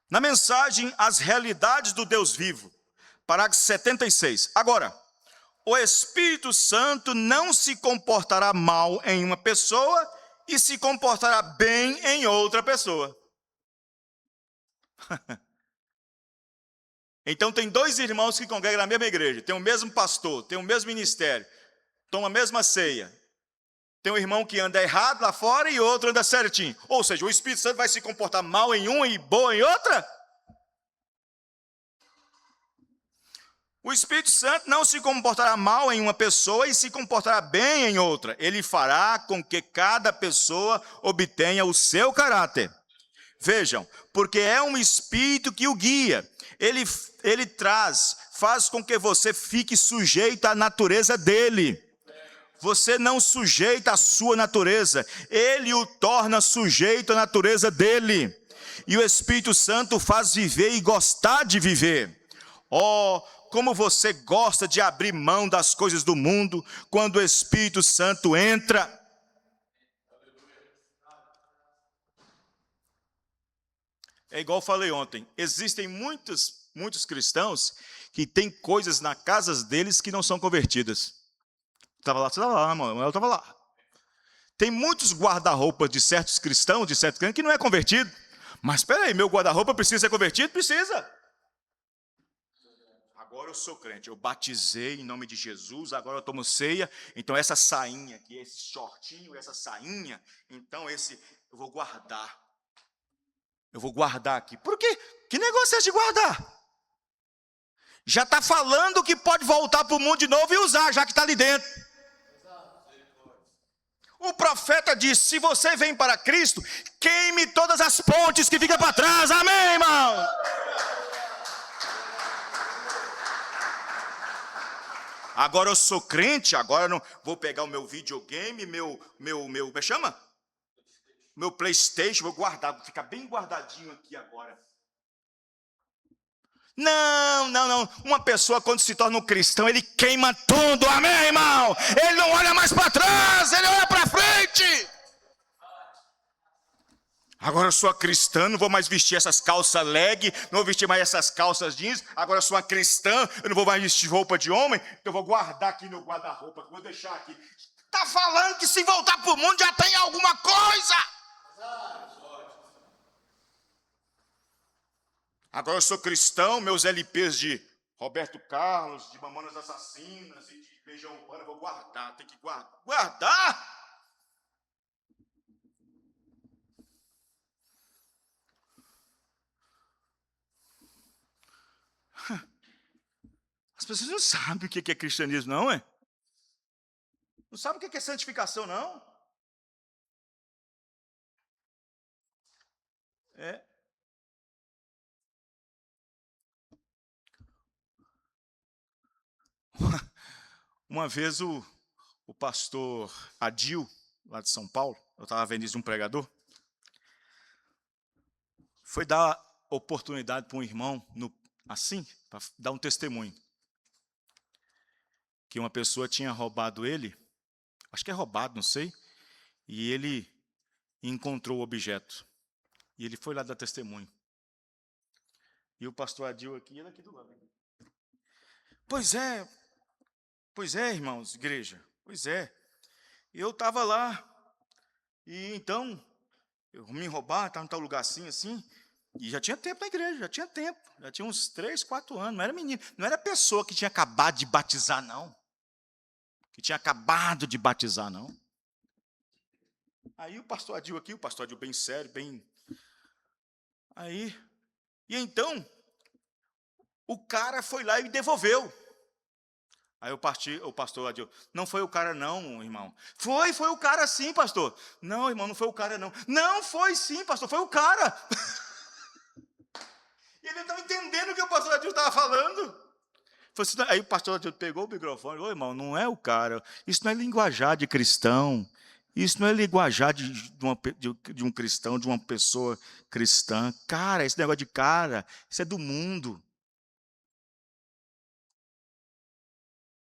Na mensagem As Realidades do Deus Vivo, parágrafo 76. Agora, o Espírito Santo não se comportará mal em uma pessoa e se comportará bem em outra pessoa. Então tem 2 irmãos que congregam na mesma igreja, tem o mesmo pastor, tem o mesmo ministério, tomam a mesma ceia. Tem um irmão que anda errado lá fora e outro anda certinho. Ou seja, o Espírito Santo vai se comportar mal em uma e boa em outra? O Espírito Santo não se comportará mal em uma pessoa e se comportará bem em outra. Ele fará com que cada pessoa obtenha o seu caráter. Vejam, porque é um Espírito que o guia. Ele faz com que você fique sujeito à natureza dele. Você não sujeita a sua natureza, Ele o torna sujeito à natureza dele. E o Espírito Santo faz viver e gostar de viver. Oh, como você gosta de abrir mão das coisas do mundo quando o Espírito Santo entra. É igual eu falei ontem, existem muitos cristãos que têm coisas na casa deles que não são convertidas. Você estava lá, mano, eu estava lá. Tem muitos guarda-roupas de certos cristãos, de certos crentes, que não é convertido. Mas espera aí, meu guarda-roupa precisa ser convertido? Precisa. Agora eu sou crente, eu batizei em nome de Jesus, agora eu tomo ceia, então essa sainha aqui, esse shortinho, essa sainha, então eu vou guardar. Eu vou guardar aqui. Por quê? Que negócio é esse de guardar? Já está falando que pode voltar para o mundo de novo e usar, já que está ali dentro. O profeta disse, se você vem para Cristo, queime todas as pontes que ficam para trás. Amém, irmão? Agora eu sou crente, agora eu não vou pegar o meu videogame, como é que chama? Meu PlayStation, vou guardar, vou ficar bem guardadinho aqui agora. Não. Uma pessoa, quando se torna um cristão, ele queima tudo, amém, irmão? Ele não olha mais para trás, ele olha para frente. Agora eu sou uma cristã, não vou mais vestir essas calças leg, não vou vestir mais essas calças jeans. Agora eu sou uma cristã, eu não vou mais vestir roupa de homem, então eu vou guardar aqui no guarda-roupa, vou deixar aqui. Está falando que se voltar para o mundo já tem alguma coisa. Agora eu sou cristão, meus LPs de Roberto Carlos, de Mamonas Assassinas e de Legião Urbana, eu vou guardar, tem que guardar. Guardar? As pessoas não sabem o que é cristianismo, não, é? Não sabem o que é santificação, não? É. Uma vez o pastor Adil, lá de São Paulo, eu estava vendo isso de um pregador, foi dar oportunidade para um irmão, assim, para dar um testemunho. Que uma pessoa tinha roubado ele, acho que é roubado, não sei, e ele encontrou o objeto. E ele foi lá dar testemunho. E o pastor Adil aqui, ele aqui do lado. Pois é, irmãos, igreja, pois é. Eu estava lá, e então, eu me roubar, estava em tal lugar assim, e já tinha tempo na igreja, já tinha uns 3, 4 anos, não era menino, não era pessoa que tinha acabado de batizar, não. Aí o pastor Adil aqui, o pastor Adil bem sério, Aí, e então, o cara foi lá e devolveu. Aí o pastor Adil, não foi o cara não, irmão. Foi o cara sim, pastor. Não, irmão, não foi o cara não. Não, foi sim, pastor, foi o cara. E ele não estava entendendo o que o pastor Adil estava falando. Aí o pastor Adil pegou o microfone, ô irmão, não é o cara, isso não é linguajar de cristão, isso não é linguajar de um cristão, de uma pessoa cristã. Cara, esse negócio de cara, isso é do mundo.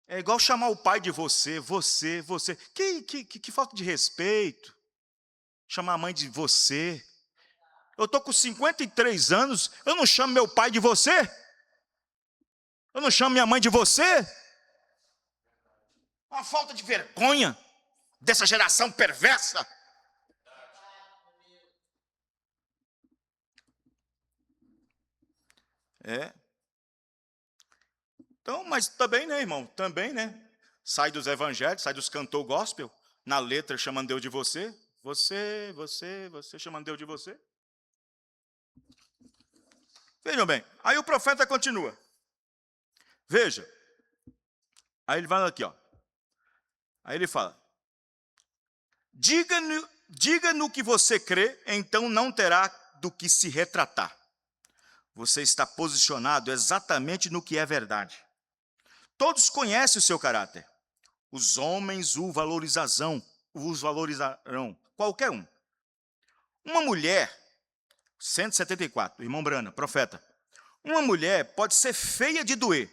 É igual chamar o pai de você. Que falta de respeito. Chamar a mãe de você. Eu estou com 53 anos, eu não chamo meu pai de você? Eu não chamo minha mãe de você? Uma falta de vergonha dessa geração perversa. É. Então, mas também, né, irmão? Também, né? Sai dos evangelhos, sai dos cantor gospel, na letra chamando Deus de você. Você, chamando Deus de você. Vejam bem, aí o profeta continua. Veja. Aí ele vai aqui, ó. Aí ele fala: diga no que você crê, então não terá do que se retratar. Você está posicionado exatamente no que é verdade. Todos conhecem o seu caráter. Os homens os valorizarão, qualquer um. Uma mulher, 174, irmão Brana, profeta. Uma mulher pode ser feia de doer.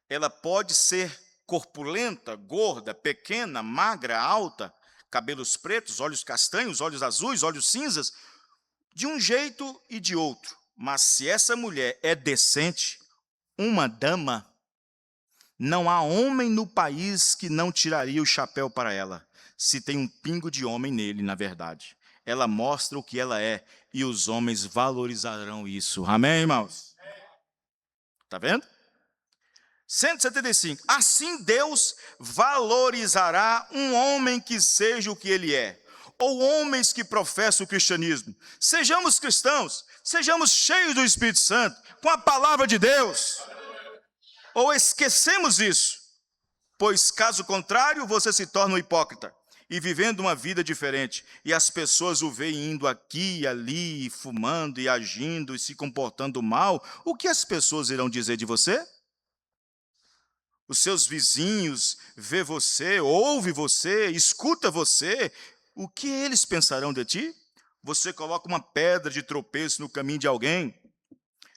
Ela pode ser corpulenta, gorda, pequena, magra, alta, cabelos pretos, olhos castanhos, olhos azuis, olhos cinzas, de um jeito e de outro. Mas se essa mulher é decente, uma dama, não há homem no país que não tiraria o chapéu para ela, se tem um pingo de homem nele, na verdade. Ela mostra o que ela é, e os homens valorizarão isso. Amém, irmãos? Está vendo? 175. Assim Deus valorizará um homem que seja o que ele é, ou homens que professam o cristianismo. Sejamos cristãos, sejamos cheios do Espírito Santo, com a palavra de Deus. Ou esquecemos isso, pois caso contrário você se torna um hipócrita e vivendo uma vida diferente, e as pessoas o veem indo aqui e ali, fumando e agindo e se comportando mal. O que as pessoas irão dizer de você? Os seus vizinhos vê você, ouve você, escuta você. O que eles pensarão de ti? Você coloca uma pedra de tropeço no caminho de alguém.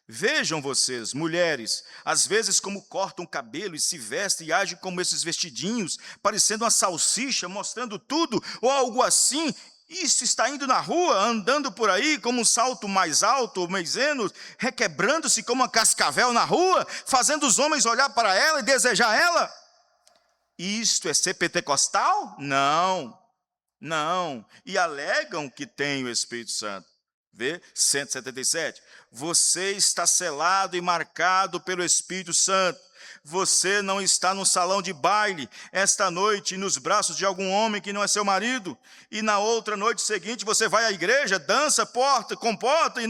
Vejam vocês, mulheres, às vezes como cortam o cabelo e se vestem e agem como esses vestidinhos, parecendo uma salsicha, mostrando tudo, ou algo assim, Isso está indo na rua, andando por aí como um salto mais alto, maiseno, requebrando-se como uma cascavel na rua, fazendo os homens olhar para ela e desejar ela. Isto é ser pentecostal? Não, não. E alegam que tem o Espírito Santo. Vê? 177. Você está selado e marcado pelo Espírito Santo. Você não está num salão de baile esta noite nos braços de algum homem que não é seu marido, e na outra noite seguinte você vai à igreja, dança, comporta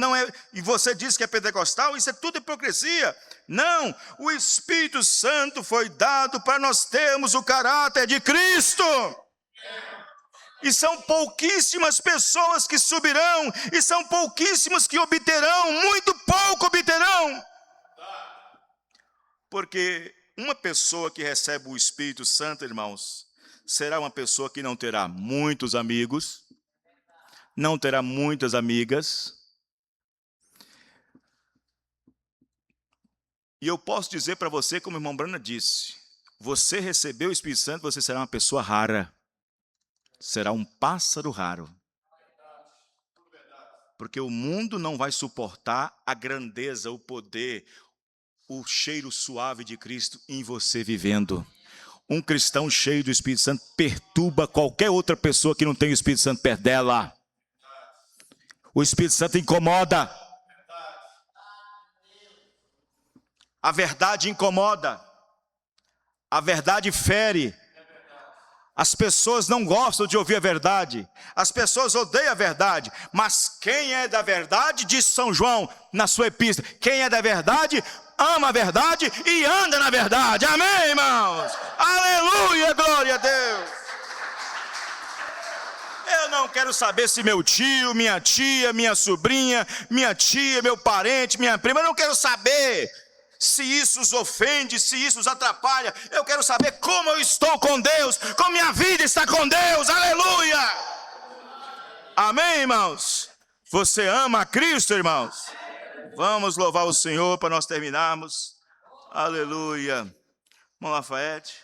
e você diz que é pentecostal. Isso é tudo hipocrisia. Não, o Espírito Santo foi dado para nós termos o caráter de Cristo. E são pouquíssimas pessoas que subirão, e são pouquíssimos que obterão, muito pouco obterão. Porque uma pessoa que recebe o Espírito Santo, irmãos, será uma pessoa que não terá muitos amigos, não terá muitas amigas. E eu posso dizer para você, como o irmão Brana disse, você recebeu o Espírito Santo, você será uma pessoa rara. Será um pássaro raro. Porque o mundo não vai suportar a grandeza, o poder, o cheiro suave de Cristo em você vivendo. Um cristão cheio do Espírito Santo perturba qualquer outra pessoa que não tem o Espírito Santo perto dela. O Espírito Santo incomoda. A verdade incomoda. A verdade fere. As pessoas não gostam de ouvir a verdade. As pessoas odeiam a verdade. Mas quem é da verdade, diz São João na sua epístola, quem é da verdade, ama a verdade e anda na verdade. Amém, irmãos? Aleluia, glória a Deus. Eu não quero saber se meu tio, minha tia, minha sobrinha, minha tia, meu parente, minha prima, eu não quero saber se isso os ofende, se isso os atrapalha. Eu quero saber como eu estou com Deus, como minha vida está com Deus. Aleluia! Amém, irmãos? Você ama a Cristo, irmãos? Vamos louvar o Senhor para nós terminarmos. Aleluia. Irmão Lafayette.